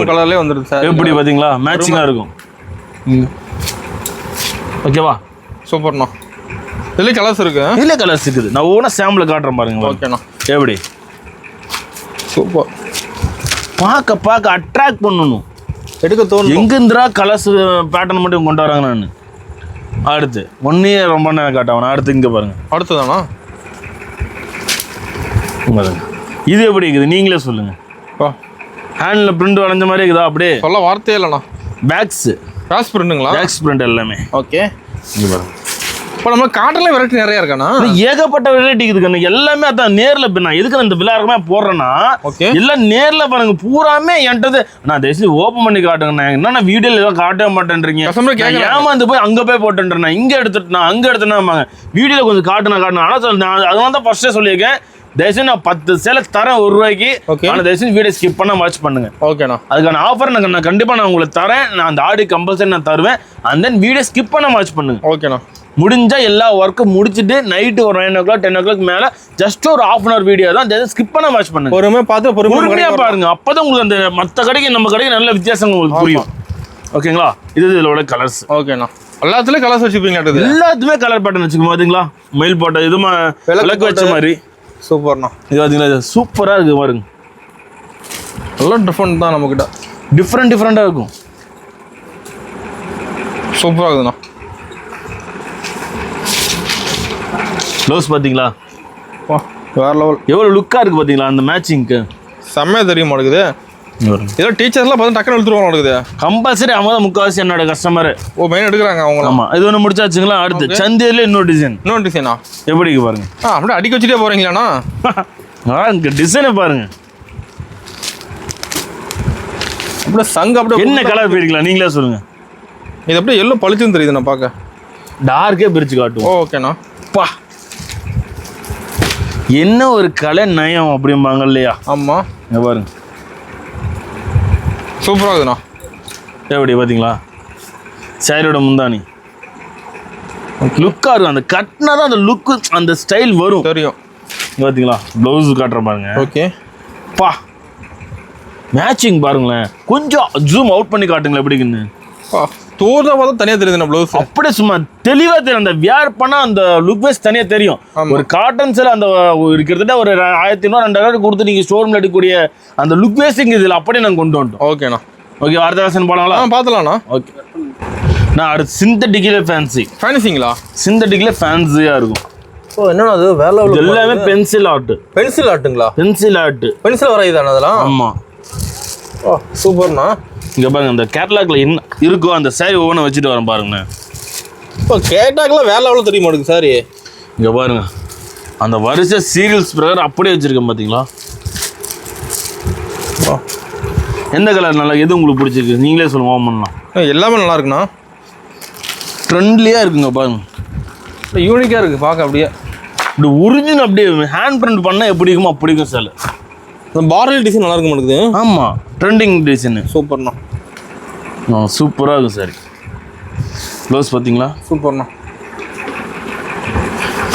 Speaker 1: கலர்லயே வந்துருது சார்.
Speaker 2: எப்படி பாத்தீங்களா? மேட்சிங்கா இருக்கும். ஓகேவா?
Speaker 1: சூப்பர்ண்ணா. இதுல கலர்ஸ் இருக்கு.
Speaker 2: இதுல கலர்ஸ் இருக்குது. நான் ஒவ்வொன்றா சாம்பிள் காட்டுறேன் பாருங்க.
Speaker 1: ஓகேண்ணா.
Speaker 2: எப்படி
Speaker 1: சூப்பர்.
Speaker 2: பார்க்க அட்ராக்ட் பண்ணணும்.
Speaker 1: எடுக்க தோணும்.
Speaker 2: எங்கிருந்துரா கலர்ஸ் பேட்டர்ன் மட்டும் கொண்டு வராங்க. நான் அடுத்து ஒன்னே ரொம்ப நேரம் காட்டாவேன். அடுத்து இங்க பாருங்க.
Speaker 1: அடுத்ததாண்ணா
Speaker 2: இது எப்படி இருக்குது நீங்களே சொல்லுங்க. ஹேண்ட்ல பிரிண்ட் வரைஞ்ச மாதிரி இருக்குதா? அப்படியே
Speaker 1: சொல்ல வார்த்தையே இல்லைண்ணா.
Speaker 2: பேக்ஸ்
Speaker 1: பிரிண்ட்டுங்களா?
Speaker 2: பேக்ஸ் பிரிண்ட் எல்லாமே.
Speaker 1: ஓகே.
Speaker 2: இங்க பாருங்க.
Speaker 1: இப்போ நம்ம காட்டன்ல வெரைட்டி நிறைய இருக்காண்ணா.
Speaker 2: ஏகப்பட்ட வெரைட்டி இருக்குதுங்க. எல்லாமே அதான் நேர்ல நான் எதுக்கு இந்த விழாருமே போடுறேன்னா எல்லாம் நேர்ல பாருங்க. பூராமே என்கிட்ட நான் தயவுசெய்து ஓப்பன் பண்ணி காட்டுங்க. என்னன்னா வீடியோல ஏதோ காட்டவே மாட்டேன்றீங்க. ஏமாந்து போய் அங்க போய் போட்டுன்றேன். இங்க எடுத்துட்டா அங்க எடுத்துனா வீடியோல கொஞ்சம் காட்டுனா ஆனால் அதனால தான் ஃபர்ஸ்டே சொல்லியிருக்கேன். தயவுசெய்து நான் 10 சேலை தரேன் ₹1. ஆனால் தயவுசெய்து வீடியோ ஸ்கிப் பண்ண வாட்ச் பண்ணுங்க.
Speaker 1: ஓகேண்ணா.
Speaker 2: அதுக்கான ஆஃபர் நான் கண்டிப்பாக நான் உங்களுக்கு தரேன். நான் அந்த ஆடி கம்பல்சரி நான் தருவேன். அண்ட் தென் வீடியோ ஸ்கிப் பண்ண வாட்ச் பண்ணுங்க.
Speaker 1: ஓகேண்ணா.
Speaker 2: முடிஞ்சா எல்லா ஒர்க்கும் முடிச்சுட்டு நைட்டு ஒரு 9 o'clock 10 o'clock மேலே ஜஸ்ட் ஒரு ½ hour வீடியோ தான். ஸ்கிப் பண்ண வாட்ச் பண்ணுங்க.
Speaker 1: பொறுமையாக பார்த்து
Speaker 2: பொறுமையா பாருங்க. அப்பதான் உங்களுக்கு அந்த மற்ற கடைக்கு நம்ம கடைக்கு நல்ல வித்தியாசம் உங்களுக்கு புரியும். ஓகேங்களா? இது இதோட கலர்ஸ்.
Speaker 1: ஓகேண்ணா. எல்லாத்துலயும் கலர்ஸ் வச்சுப்பீங்க.
Speaker 2: எல்லாத்துமே கலர் பேட்டர்ன் வச்சுக்கோங்க. பாத்தீங்களா? மெயில் போட்ட இது விளக்கு வச்ச மாதிரி.
Speaker 1: சூப்பர்ண்ணா.
Speaker 2: இது பாத்தீங்களா? சூப்பரா இருக்கு பாருங்க.
Speaker 1: எல்லாம் டிஃப்ரெண்ட் தான். நம்ம கிட்ட
Speaker 2: டிஃப்ரெண்டா இருக்கும்.
Speaker 1: சூப்பரா இருக்குதுண்ணா.
Speaker 2: ப்ளவுஸ் பாத்தீங்களா?
Speaker 1: வேற லெவல்.
Speaker 2: எவ்வளவு லுக்கா இருக்கு பாத்தீங்களா? அந்த மேட்சிங்க்கு
Speaker 1: செம்மையா தெரிய மாட்டேங்குது. ஏதோ டீச்சர்ஸ்லாம் பார்த்து டக்குன்னு எடுத்துருவாங்க மாட்டேங்குது.
Speaker 2: கம்பல்சரி அவங்க தான் முக்கால்வாசி என்னோட கஸ்டமர்.
Speaker 1: மெயின் எடுக்கிறாங்க அவங்க.
Speaker 2: ஆமா இது ஒன்று முடிச்சாச்சுங்களா? அடுத்து சந்தையில இன்னொரு டிசைனா எப்படி பாருங்க.
Speaker 1: அப்படியே அடிக்க வச்சுட்டே போறீங்களாண்ணா?
Speaker 2: இங்க டிசைனை பாருங்க.
Speaker 1: அப்படியே சங்க அப்படியே
Speaker 2: என்ன கலர் போயிருக்கலாம் நீங்களே சொல்லுங்க.
Speaker 1: இது அப்படியே எல்லோ பளிச்சுன்னு தெரியுது. நான் பார்க்க டார்க்கே பிரிச்சு காட்டுவோம். ஓகேண்ணா. பா
Speaker 2: என்ன ஒரு கலை நயம் அப்படிம்பாங்க இல்லையா?
Speaker 1: ஆமா.
Speaker 2: இங்க பாருங்க.
Speaker 1: சூப்பராக இருக்குண்ணா.
Speaker 2: எப்படி பார்த்தீங்களா? சாரியோட முந்தானி லுக்காக இருக்கும். அந்த கட்டினா தான் அந்த லுக்கு அந்த ஸ்டைல் வரும். தெரியும். பார்த்தீங்களா? ப்ளவுஸ் காட்டுற பாருங்க.
Speaker 1: ஓகே.
Speaker 2: பா மேட்சிங் பாருங்களேன். கொஞ்சம் ஜூம் அவுட் பண்ணி காட்டுங்களேன் எப்படின்னு.
Speaker 1: தோர்தா பார்த்தா தனியாக தெரியுது ப்ளவுஸ். அப்படியே
Speaker 2: சும்மா தெளிவாக தெரியும். அந்த வியர் பண்ணால் அந்த லுக் வைஸ் தனியாக தெரியும். ஒரு காட்டன் சேல் அந்த கிட்டத்தட்ட ஒரு 1500-2000 கொடுத்து நீங்கள் ஸ்டோர் எடுக்கக்கூடிய அந்த லுக் வைஸ் இங்கே இதில் அப்படியே நாங்கள் கொண்டு வந்துட்டோம்.
Speaker 1: ஓகேண்ணா.
Speaker 2: ஓகே. அடுத்த வேஷன் போகலாங்களா?
Speaker 1: பார்த்துலாண்ணா.
Speaker 2: ஓகே. நான் அடுத்து சிந்தட்டிக்கில் ஃபேன்சிங்களா? சிந்தட்டிக்கில் ஃபேன்சியாக இருக்கும்.
Speaker 1: ஓ என்னன்னா அது வேற லெவல்.
Speaker 2: எல்லாமே பென்சில் ஆர்ட்.
Speaker 1: பென்சில் ஆர்ட்டுங்களா?
Speaker 2: Pencil art.
Speaker 1: பென்சில் வரையுதாண்ணா அதெல்லாம்? ஆமாம். ஓ சூப்பர்ண்ணா.
Speaker 2: இங்கே பாருங்க அந்த கேட்லாக்ல என்ன இருக்கோ அந்த சாரி ஒவ்வொன்றும் வச்சுட்டு வரேன் பாருங்கண்ணே.
Speaker 1: இப்போ கேட்லாக்லாம் வேற லெவலில் தெரிய மாட்டேங்குது சாரி.
Speaker 2: இங்கே பாருங்க அந்த வரிசை சீரியல்ஸ் பிரகாரம் அப்படியே வச்சுருக்கேன் பார்த்தீங்களா? எந்த கலர் நல்லா எது உங்களுக்கு பிடிச்சிருக்கு நீங்களே சொல்லுங்க. ஓம் பண்ணலாம்.
Speaker 1: எல்லாமே நல்லா இருக்குண்ணா.
Speaker 2: ட்ரெண்ட்லியாக இருக்குங்க பாருங்க.
Speaker 1: யூனிக்காக இருக்குது பார்க்க. அப்படியே
Speaker 2: இப்படி ஒரிஜினல் அப்படியே ஹேண்ட் பிரிண்ட் பண்ணால் எப்படி இருக்குமோ அப்படி இருக்கும் சார்.
Speaker 1: அந்த பார்டர் டிசைன் நல்லா இருக்க மாட்டேங்குது.
Speaker 2: ஆமாம் ட்ரெண்டிங் டிசைனு.
Speaker 1: சூப்பர்ண்ணா.
Speaker 2: சூப்பராக இருக்கும் சாரி. ப்ளவுஸ் பார்த்தீங்களா?
Speaker 1: சூப்பர்ண்ணா.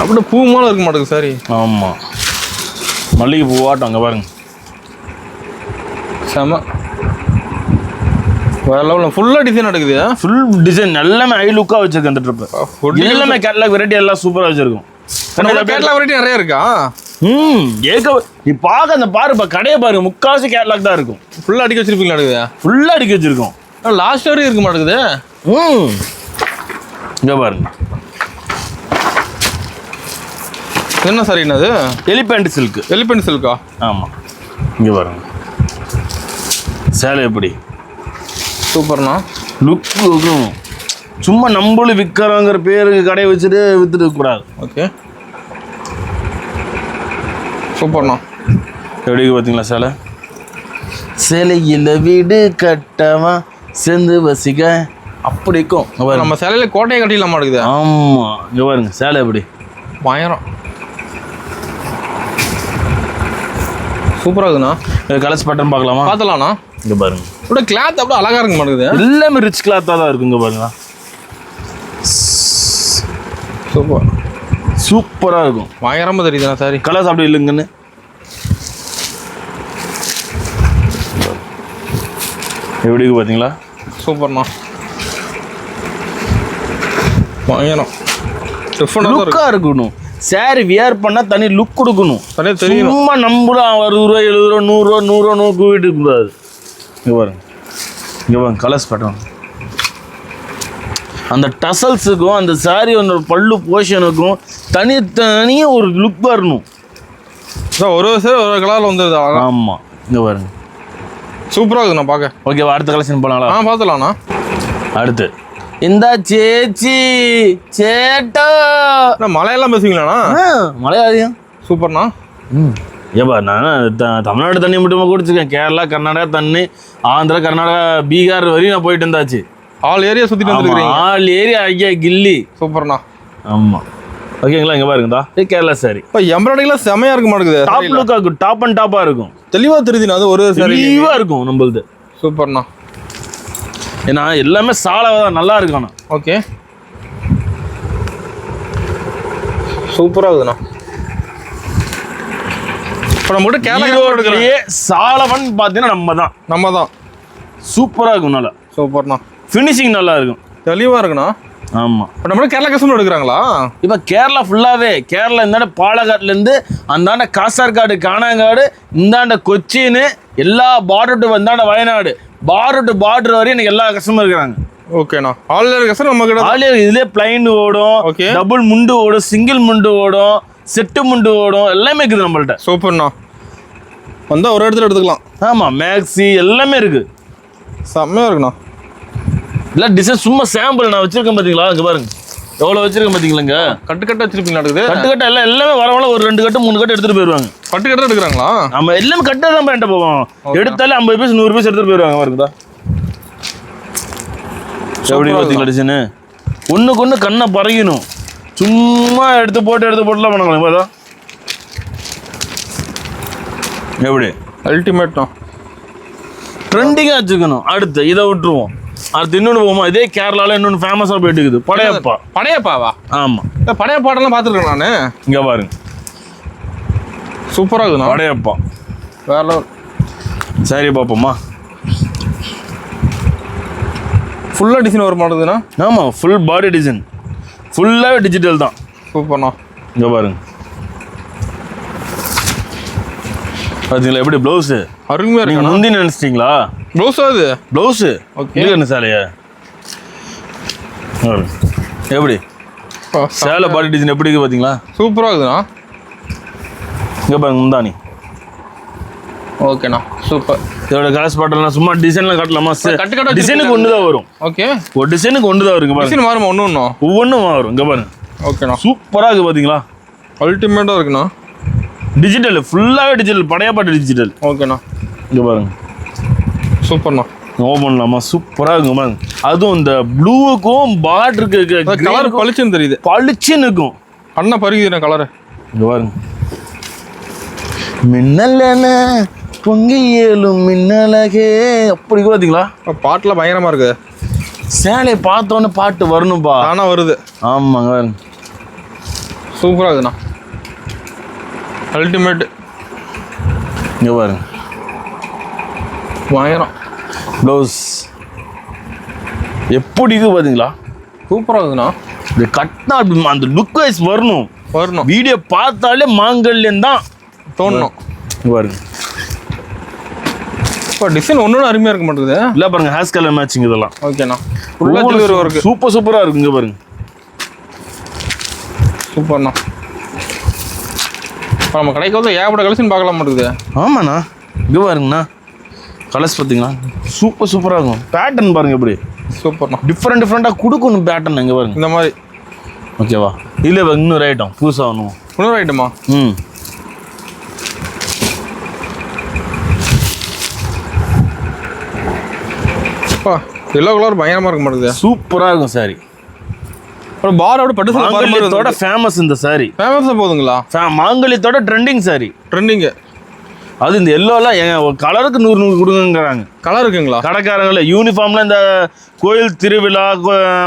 Speaker 1: அப்படியே பூ மேலே இருக்க மாட்டேங்குது சாரி.
Speaker 2: ஆமாம் மல்லிகை பூவாட்டம். அங்கே பாருங்க
Speaker 1: செம வேற லெவலில் ஃபுல்லாக டிசைன் எடுக்குது.
Speaker 2: ஃபுல் டிசைன் எல்லாமே ஐ லுக்காக வச்சிருக்கேன். அந்த ட்ரிப்பு எல்லாமே கேட்லாக் வெரைட்டி எல்லாம் சூப்பராக வச்சிருக்கும்.
Speaker 1: கேட்லாக் வெரைட்டி நிறைய இருக்கா?
Speaker 2: நீ பார்க்க அந்த பாருப்பா கடையை பாருங்க. முக்கால்வாசி கேட்லாக் தான் இருக்கும்.
Speaker 1: ஃபுல்லாக அடிக்க வச்சிருப்பீங்களா? எடுக்குது.
Speaker 2: ஃபுல்லாக அடிக்க வச்சிருக்கோம்.
Speaker 1: லாஸ்ட் வரையும் இருக்க மாட்டேங்குது.
Speaker 2: இங்கே பாருங்க,
Speaker 1: என்ன சார் என்னது?
Speaker 2: Elephant silk.
Speaker 1: எலிபென்ட் சில்கா?
Speaker 2: ஆமாம். இங்கே பாருங்க சேலை எப்படி
Speaker 1: சூப்பர்ண்ணா.
Speaker 2: லுக்கு இருக்கும். சும்மா நம்மளும் விற்கிறோங்கிற பேருக்கு கடையை வச்சுட்டு விற்றுட்டு கூடாது.
Speaker 1: ஓகே சூப்பர்ண்ணா.
Speaker 2: எப்படி பார்த்தீங்களா சேலை? சேலையில் வீடு கட்டவா சேர்ந்து வசிக்க அப்படி இருக்கும்.
Speaker 1: நம்ம சேலையில கோட்டையை கட்டிடலாமா இருக்குது?
Speaker 2: ஆமாம். இங்கே பாருங்க சேலை எப்படி
Speaker 1: பயங்கரம் சூப்பராக இருக்குண்ணா.
Speaker 2: கலர்ஸ் பேட்டர்ன் பார்க்கலாமா?
Speaker 1: பார்த்தலாம்ண்ணா.
Speaker 2: இங்கே பாருங்க
Speaker 1: இப்படி கிளாத் அப்படியே அழகாக இருக்க மாட்டேங்குது.
Speaker 2: எல்லாமே ரிச் கிளாத்தாக தான் இருக்குங்க பாருங்க.
Speaker 1: சூப்பர்
Speaker 2: சூப்பராக இருக்கும்.
Speaker 1: பயங்கரமாக தெரியுதுண்ணா சாரி.
Speaker 2: கலர்ஸ் அப்படி இல்லைங்கன்னு எப்படி இருக்கு பார்த்தீங்களா?
Speaker 1: சூப்பர்ண்ணா. பயங்கரம்
Speaker 2: லுக்காக இருக்கணும். சாரி வியர் பண்ணால் தனி லுக் கொடுக்கணும்.
Speaker 1: தனியாக தெரியும்.
Speaker 2: சும்மா நம்மளும் 60 ரூபா 70 ரூபா 100 ரூபா 100 ரூபா நோக்கு வீட்டுக்கு கூடாது. இங்கே பாருங்க, இங்கே பாருங்க கலர்ஸ் பேட்டர்ன். அந்த டசல்ஸுக்கும் அந்த சாரி அந்த பல்லு போர்ஷனுக்கும் தனித்தனியாக ஒரு லுக் வரணும்.
Speaker 1: ஒரு சார் ஒரு கலரில் வந்துடுது.
Speaker 2: ஆமாம். இங்கே பாருங்க
Speaker 1: சூப்பராக இருக்குண்ணா பார்க்க.
Speaker 2: ஓகேவா? அடுத்த கலெக்ஷன் போனாங்களா?
Speaker 1: பார்த்துலாம்ண்ணா.
Speaker 2: அடுத்து இந்த சேச்சி சேட்டா
Speaker 1: மலையெல்லாம் பேசுவீங்களாண்ணா?
Speaker 2: மலையாளியம்.
Speaker 1: சூப்பர்ண்ணா.
Speaker 2: ஏப்பா நான் தமிழ்நாடு தண்ணி மட்டுமா குடிச்சிருக்கேன். கேரளா கர்நாடகா தண்ணி, ஆந்திரா கர்நாடகா பீகார் வரையும் நான் போயிட்டு இருந்தாச்சு.
Speaker 1: ஆல் ஏரியா சுற்றிட்டு வந்துருக்கீங்க.
Speaker 2: ஆல் ஏரியா ஐயா கில்லி.
Speaker 1: சூப்பர்ண்ணா.
Speaker 2: ஆமாம். ஓகேங்களா? இங்கே பாருங்கதா கேரளா சாரி.
Speaker 1: இப்போ எம்ப்ராய்டிங்லாம் செமையாக இருக்க மாட்டேங்குது.
Speaker 2: டாப் லுக்காக இருக்கும். டாப் அண்ட் டாப்பாக இருக்கும்.
Speaker 1: தெளிவாக தெரியுதுண்ணா. அது ஒரு
Speaker 2: தெளிவாக இருக்கும் நம்மளுது.
Speaker 1: சூப்பர்ண்ணா.
Speaker 2: ஏன்னா எல்லாமே சாலாக நல்லா இருக்காண்ணா.
Speaker 1: ஓகே சூப்பராக இருக்குண்ணா. இப்போ நம்ம கிட்ட கேரளா
Speaker 2: சாலவன் பார்த்தீங்கன்னா நம்ம தான் சூப்பராக இருக்கும். நல்லா
Speaker 1: சூப்பர்ண்ணா.
Speaker 2: ஃபினிஷிங் நல்லா இருக்கும்.
Speaker 1: தெளிவாக இருக்குண்ணா.
Speaker 2: ஆமாம்.
Speaker 1: இப்போ நம்ம கேரளா கஸ்டமர் எடுக்கிறாங்களா?
Speaker 2: இப்போ கேரளா ஃபுல்லாகவே கேரளா இந்தாண்ட பாலக்காட்லேருந்து அந்தாண்ட காசர்காடு காணாங்காடு இந்தாண்ட கொச்சின்னு எல்லா பார்டர் டு வந்தாண்ட வயநாடு பார்டர் டு பார்டர் வரையும் எனக்கு எல்லா கஸ்டமர் இருக்கிறாங்க.
Speaker 1: ஓகேண்ணா. ஆல் கஸ்டமர் நம்ம கிட்ட
Speaker 2: ஆல் இதுலேயே பிளைன் ஓடும், டபுள் முண்டு ஓடும், சிங்கிள் முண்டு ஓடும், செட்டு முண்டு ஓடும், எல்லாமே இருக்குது நம்மள்ட்ட.
Speaker 1: சூப்பர்ண்ணா. வந்தால் ஒரு இடத்துல எடுத்துக்கலாம்.
Speaker 2: ஆமாம். மேக்ஸி எல்லாமே இருக்குது.
Speaker 1: செம்மையாக இருக்குண்ணா.
Speaker 2: இல்லை டிசைன் சும்மா சாம்பிள் நான் வச்சுருக்கேன் பார்த்தீங்களா? இங்கே பாருங்க எவ்வளோ வச்சுருக்கேன் பார்த்தீங்களாங்க.
Speaker 1: கட்டு வச்சுருப்பீங்களா? இருக்குது
Speaker 2: கட்டு எல்லாமே வரவங்கள ஒரு 2 கட்டு 3 கட்டு எடுத்துகிட்டு போயிடுவாங்க.
Speaker 1: கட்டு எடுக்கிறாங்களா?
Speaker 2: நம்ம எல்லாமே கட்டாக தான் பண்ணிட்டு போவோம். எடுத்தாலே 50 பீஸ் 100 பீஸ் எடுத்துகிட்டு போயிடுவாங்க. வருங்கதா எப்படி பார்த்தீங்களா டிசைனு? ஒன்றுக்கு ஒன்று கண்ணை பறக்கணும். சும்மா எடுத்து போட்டுலாம் பண்ணுங்களேன். எப்படி
Speaker 1: அல்டிமேட்ண்ணா.
Speaker 2: ட்ரெண்டிங்காக வச்சுக்கணும். அடுத்து இதை விட்டுருவோம். அடுத்து இன்னொன்று போவோமா? இதே கேரளாவில் இன்னொன்று ஃபேமஸாக போயிட்டு இருக்குது.
Speaker 1: படையப்பாவா?
Speaker 2: ஆமாம்.
Speaker 1: படையப்பாட்டெல்லாம் பார்த்துருக்கேன் நான்.
Speaker 2: இங்கே பாருங்க
Speaker 1: சூப்பராக இருக்குண்ணா.
Speaker 2: படையப்பா
Speaker 1: வேற லெவல்.
Speaker 2: சரி பார்ப்போம்மா.
Speaker 1: ஃபுல்லாக டிசைன் வர மாட்டேங்குதுண்ணா.
Speaker 2: ஆமாம். ஃபுல் பாடி டிசைன் ஃபுல்லாகவே டிஜிட்டல் தான்.
Speaker 1: சூப்பர்ண்ணா.
Speaker 2: இங்கே பாருங்க பார்த்தீங்களா எப்படி ப்ளவுஸு அருமையாக இருக்கு. முந்தி நினச்சிட்டிங்களா?
Speaker 1: ப்ளவுஸா? அது
Speaker 2: ப்ளவுஸு. ஓகே என்ன சேலையா? எப்படி சேலை பாடி டிசைன் எப்படி இருக்குது பார்த்தீங்களா?
Speaker 1: சூப்பராக இருக்குதுண்ணா.
Speaker 2: இங்கே பாருங்க முந்தானி.
Speaker 1: ஓகேண்ணா சூப்பர்.
Speaker 2: இதோட கலர்ஸ் பாட்டெல்லாம் சும்மா டிசைன்லாம் காட்டலாமா?
Speaker 1: கட்டு
Speaker 2: டிசைனுக்கு ஒன்று தான் வரும்.
Speaker 1: ஓகே
Speaker 2: ஒரு டிசைனுக்கு ஒன்று தான் வருங்க பாருங்க.
Speaker 1: டிசைன் மாறுமா?
Speaker 2: ஒவ்வொன்றும் வரும். இங்கே பாருங்க.
Speaker 1: ஓகேண்ணா
Speaker 2: சூப்பராக இருக்குது பார்த்தீங்களா?
Speaker 1: அல்டிமேட்டாக இருக்குண்ணா.
Speaker 2: டிஜிட்டல் ஃபுல்லாகவே டிஜிட்டல் படையப்பாட்டு டிஜிட்டல்.
Speaker 1: ஓகேண்ணா.
Speaker 2: இங்கே பாருங்க
Speaker 1: சூப்பர்ண்ணா.
Speaker 2: ஓப்பன் பண்ணலாமா? சூப்பராக இருக்கும் பாருங்க. அதுவும் இந்த ப்ளூவுக்கும் பார்டருக்கு
Speaker 1: கலர் பளிச்சுன்னு தெரியுது.
Speaker 2: பளிச்சுன்னு இருக்கும்.
Speaker 1: அண்ணா பருகுதுண்ணா கலரு.
Speaker 2: இங்கே பாருங்க மின்னலன பொங்கி ஏழும் மின்னலகே அப்படி பார்த்தீங்களா?
Speaker 1: பாட்டில் பயங்கரமாக இருக்குது.
Speaker 2: சேலையை பார்த்தோன்னே பாட்டு வரணும்பா.
Speaker 1: ஆனால் வருது.
Speaker 2: ஆமாங்க பாருங்க
Speaker 1: சூப்பராக இருக்குண்ணா. அல்டிமேட்.
Speaker 2: இங்கே பாருங்க
Speaker 1: பயங்கரம்.
Speaker 2: ப்ளவுஸ் எப்படி இருக்குது பார்த்தீங்களா?
Speaker 1: சூப்பராக இருக்குண்ணா.
Speaker 2: இது கட்டினா அந்த லுக் வைஸ் வரணும். வீடியோ பார்த்தாலே மாங்கல்யம் தான்
Speaker 1: தோணும்.
Speaker 2: பாருங்க
Speaker 1: இப்போ டிசைன் ஒன்றும் அருமையாக இருக்க மாட்டேங்குது.
Speaker 2: இல்லை பாருங்க ஹேர் கலர் மேட்சிங் இதெல்லாம்.
Speaker 1: ஓகேண்ணா. ஃபுல்லாக ஒர்க்
Speaker 2: சூப்பராக இருக்குங்க பாருங்க.
Speaker 1: சூப்பர்ண்ணா. இப்போ நம்ம கடைக்கு வந்து ஏகப்பட்ட கலெக்ஷன் பார்க்கலாம் மாட்டேங்குது.
Speaker 2: ஆமாண்ணா, இங்கே பாருங்கண்ணா கலர்ஸ் பார்த்தீங்களா சூப்பராக இருக்கும். பேட்டர்ன் பாருங்க எப்படி
Speaker 1: சூப்பர்ண்ணா.
Speaker 2: டிஃப்ரெண்ட்டாக கொடுக்கணும் பேட்டர்ன். இங்கே பாருங்க
Speaker 1: இந்த மாதிரி.
Speaker 2: ஓகேவா? இல்லை இன்னொரு ஐட்டம் புதுசாக ஒன்றும்.
Speaker 1: இன்னொரு ஐட்டமா? எல்லோ கலர் பயங்கரமாக இருக்க மாட்டேங்குது.
Speaker 2: சூப்பராக இருக்கும் சாரி.
Speaker 1: அப்புறம் பாரோட பட்டு
Speaker 2: மாங்கல்யத்தோட ஃபேமஸ் இந்த சாரி.
Speaker 1: ஃபேமஸாக போகுதுங்களா?
Speaker 2: மாங்கல்யத்தோட ட்ரெண்டிங் சாரி.
Speaker 1: ட்ரெண்டிங்கு.
Speaker 2: அது இந்த எல்லோலாம் எங்கள் கலருக்கு 100 கொடுங்கங்கிறாங்க.
Speaker 1: கலர் இருக்குங்களா?
Speaker 2: கடைக்காரங்கள யூனிஃபார்ம்லாம் இந்த கோயில் திருவிழா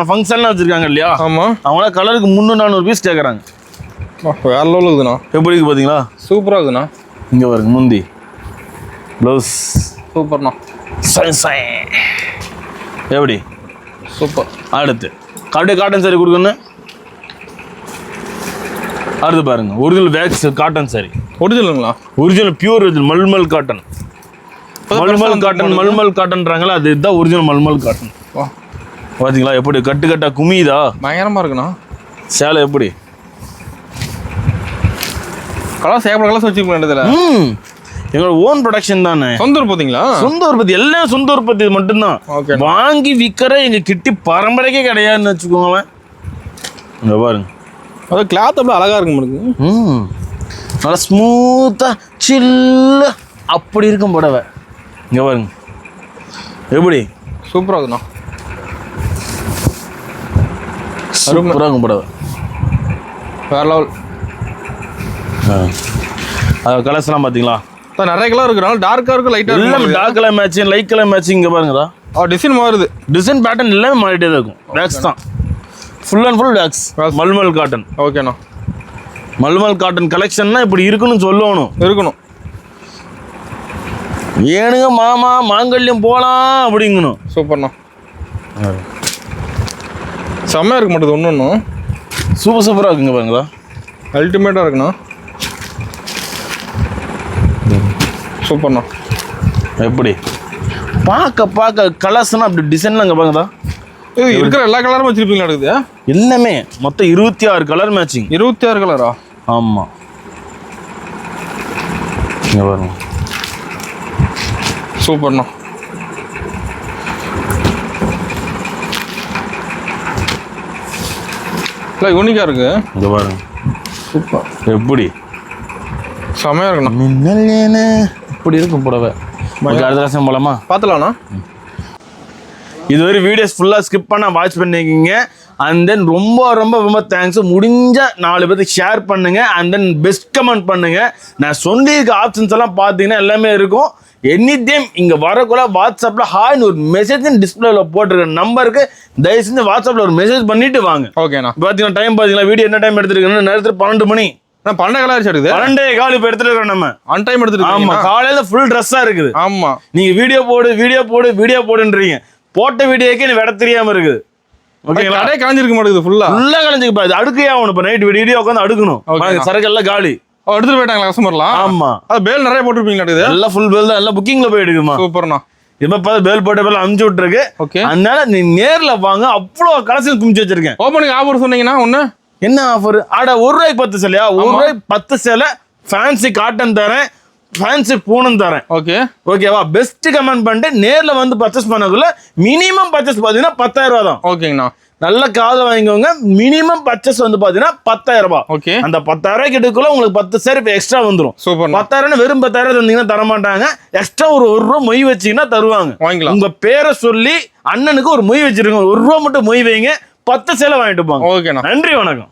Speaker 2: ஃபங்க்ஷன்லாம் வச்சுருக்காங்க இல்லையா?
Speaker 1: ஆமாம்.
Speaker 2: அவங்களாம் கலருக்கு 300-400 பீஸ் கேட்குறாங்க.
Speaker 1: வேற லெவலில் இருக்குதுண்ணா.
Speaker 2: எப்படி இருக்குது பார்த்தீங்களா?
Speaker 1: சூப்பராக இருக்குதுண்ணா.
Speaker 2: இங்கே பாருங்க முந்தி ப்ளவுஸ்
Speaker 1: சூப்பர்ண்ணா.
Speaker 2: எப்படி
Speaker 1: சூப்பர்.
Speaker 2: அடுத்து அப்படியே காட்டன் சாரி கொடுக்கணும். அடுத்து பாருங்க ஒரிஜினல் வேக்ஸ் காட்டன் சாரி.
Speaker 1: ஒரிஜினலுங்களா?
Speaker 2: Original pure original malmal cotton. Malmal காட்டன்றாங்களா, அது இதுதான் ஒரிஜினல் மல்மல் காட்டன். பார்த்தீங்களா எப்படி கட்டு குமியுதா?
Speaker 1: பயங்கரமாக இருக்குண்ணா.
Speaker 2: சேலை எப்படி
Speaker 1: கலர் சேப்பட கலர்ஸ் வச்சுக்க வேண்டியதில்ல.
Speaker 2: எங்களோட ஓன் ப்ரொடக்ஷன் தானே.
Speaker 1: சொந்த உற்பத்திங்களா?
Speaker 2: சொந்த உற்பத்தி, எல்லாம் சொந்த உற்பத்தி மட்டும்தான். வாங்கி விற்கிற எங்க கிட்டி பரம்பரைக்கே கிடையாதுன்னு வச்சுக்கோங்களேன். இங்க பாருங்க
Speaker 1: அது கிளாத் அப்படியே அழகா இருக்கு உங்களுக்கு.
Speaker 2: நல்லா ஸ்மூத்தா சில்ல அப்படி இருக்கும் புடவை. இங்க பாருங்க எப்படி
Speaker 1: சூப்பரா இருக்குண்ணா.
Speaker 2: சூப்பரா இருக்கும் புடவை.
Speaker 1: வேற லெவல்.
Speaker 2: கலர்ஸ்லாம் பார்த்தீங்களா?
Speaker 1: நிறைய கலர் இருக்குனால டார்க்கா இருக்கு, லைட்டா இருக்கு.
Speaker 2: Dark colour matching, light colour matching. இங்க பாருங்கடா
Speaker 1: டிசைன் மாறுது.
Speaker 2: டிசைன் பேட்டர்ன் எல்லாமே மாறிட்டே தான் இருக்கும். வேக்ஸ் தான், full and full wax. Mulmul cotton.
Speaker 1: ஓகேண்ணா.
Speaker 2: மல்மல் காட்டன் கலெக்ஷன்னா இப்படி இருக்குன்னு இருக்கணும். ஏனுங்க மாமா மாங்கல்யம் போகலாம் அப்படிங்கணும்.
Speaker 1: சூப்பர்ண்ணா. செம்மையாக இருக்க மாட்டேது ஒன்றும்.
Speaker 2: சூப்பராக இருக்குங்க பாருங்களா.
Speaker 1: அல்டிமேட்டாக இருக்குண்ணா. சூப்பர்ண்ணா.
Speaker 2: எப்படி பார்க்க கலர்ஸ்னா அப்படி டிசைன்லாம் இங்கே பாருங்கதா.
Speaker 1: இது இருக்கிற எல்லா கலரும் வச்சுருப்பீங்களா? இருக்குது
Speaker 2: எல்லாமே மொத்தம் 26 கலர் மேட்சிங்.
Speaker 1: 26 கலரா?
Speaker 2: ஆமாம். இங்கே பாருங்க
Speaker 1: சூப்பர்ண்ணா. இல்லை யூனிக்காக இருக்கு.
Speaker 2: இங்கே பாருங்க
Speaker 1: சூப்பர்.
Speaker 2: எப்படி
Speaker 1: செமையாக இருக்குண்ணா.
Speaker 2: மின்னல் ஏன இப்படி இருக்கும் புடவை. அடுத்த வருஷம் போலாமா?
Speaker 1: பார்த்துலாண்ணா.
Speaker 2: இதுவரை வீடியோஸ் ஃபுல்லாக ஸ்கிப் பண்ண வாட்ச் பண்ணிக்கிங்க. அண்ட் தென் ரொம்ப தேங்க்ஸ். முடிஞ்ச 4 பேருக்கு ஷேர் பண்ணுங்க. அண்ட் தென் பெஸ்ட் கமெண்ட் பண்ணுங்க. நான் சொல்லியிருக்க ஆப்ஷன்ஸ் எல்லாம் பார்த்தீங்கன்னா எல்லாமே இருக்கும். எனி டைம் இங்கே வரக்குள்ள வாட்ஸ்அப்பில் ஹாய்னு ஒரு மெசேஜ் டிஸ்பிளேல போட்டிருக்க நம்பருக்கு தயவு செஞ்சு வாட்ஸ்அப்பில் ஒரு மெசேஜ் பண்ணிட்டு வாங்க.
Speaker 1: ஓகேண்ணா.
Speaker 2: பார்த்தீங்கன்னா டைம் பார்த்தீங்களா, வீடியோ என்ன டைம் எடுத்துருக்கேன்னு நேரத்தில் 12 மணி.
Speaker 1: 12 கலர் இருக்குது.
Speaker 2: 12 இப்போ எடுத்துட்டு இருக்கோம் நம்ம.
Speaker 1: ஆன் டைம் எடுத்துருக்கோம்.
Speaker 2: ஆமா, காலையில ஃபுல் ட்ரெஸ்ஸா இருக்குது.
Speaker 1: ஆமா, நீங்க
Speaker 2: வீடியோ போடுன்றீங்க. போட்ட வீடியோக்கே நீ விட தெரியாம இருக்குது. ஓகேங்களா? கடை காஞ்சிருக்க மாட்டேங்குது. ஃபுல்லா காஞ்சிருக்கு. அது அடுக்கையே ஆகணும். இப்போ நைட் வீடியோ உட்காந்து அடுக்கணும். சரக்கு எல்லாம் காலி. எடுத்துட்டு போயிட்டாங்களா கஸ்டமர்லாம்? ஆமா. அது பேல் நிறைய போட்டுருப்பீங்களா? எல்லாம் ஃபுல் பேல் தான். எல்லாம் புக்கிங்ல போய் எடுக்குமா. சூப்பர்ண்ணா. இப்போ பேல் போட்ட பேல் அனுப்பிச்சு விட்டுருக்கு. அதனால நீ நேர்ல வாங்க. அவ்வளோ கலெக்ஷன் குமிச்சு வச்சிருக்கேன். ஓப்பனிங் ஆஃபர் சொன்னீங்கன்னா ஒண்ணு என்ன ஆஃபர்? ₹1 10 சேலையா? ₹1 10 சேலை ஃபேன்சி காட்டன் தரேன், ஃபேன்சி பூனம் தரேன். ஓகேவா? பெஸ்ட் கமெண்ட் பண்ணிட்டு நேர்ல வந்து பர்ச்சேஸ் பண்ணக்குள்ள மினிமம் பர்ச்சேஸ் பாத்தீங்கன்னா ₹10,000 தான். ஓகேங்கண்ணா. நல்ல காதை வாங்கிக்கோங்க. மினிமம் பர்ச்சேஸ் வந்து பாத்தீங்கன்னா ₹10,000. ஓகே. அந்த ₹10,000 கிட்டக்குள்ள உங்களுக்கு 10 சேர் எக்ஸ்ட்ரா வந்துடும். 10,000 வெறும் 10,000 தந்தீங்கன்னா தர மாட்டாங்க. எக்ஸ்ட்ரா ஒரு ₹1 மொய் வச்சீங்கன்னா தருவாங்க. உங்க பேரை சொல்லி அண்ணனுக்கு ஒரு மொய் வச்சிருங்க. ₹1 மட்டும் மொய் வைங்க, 10 சேலை வாங்கிட்டு போங்க. ஓகேண்ணா. நன்றி, வணக்கம்.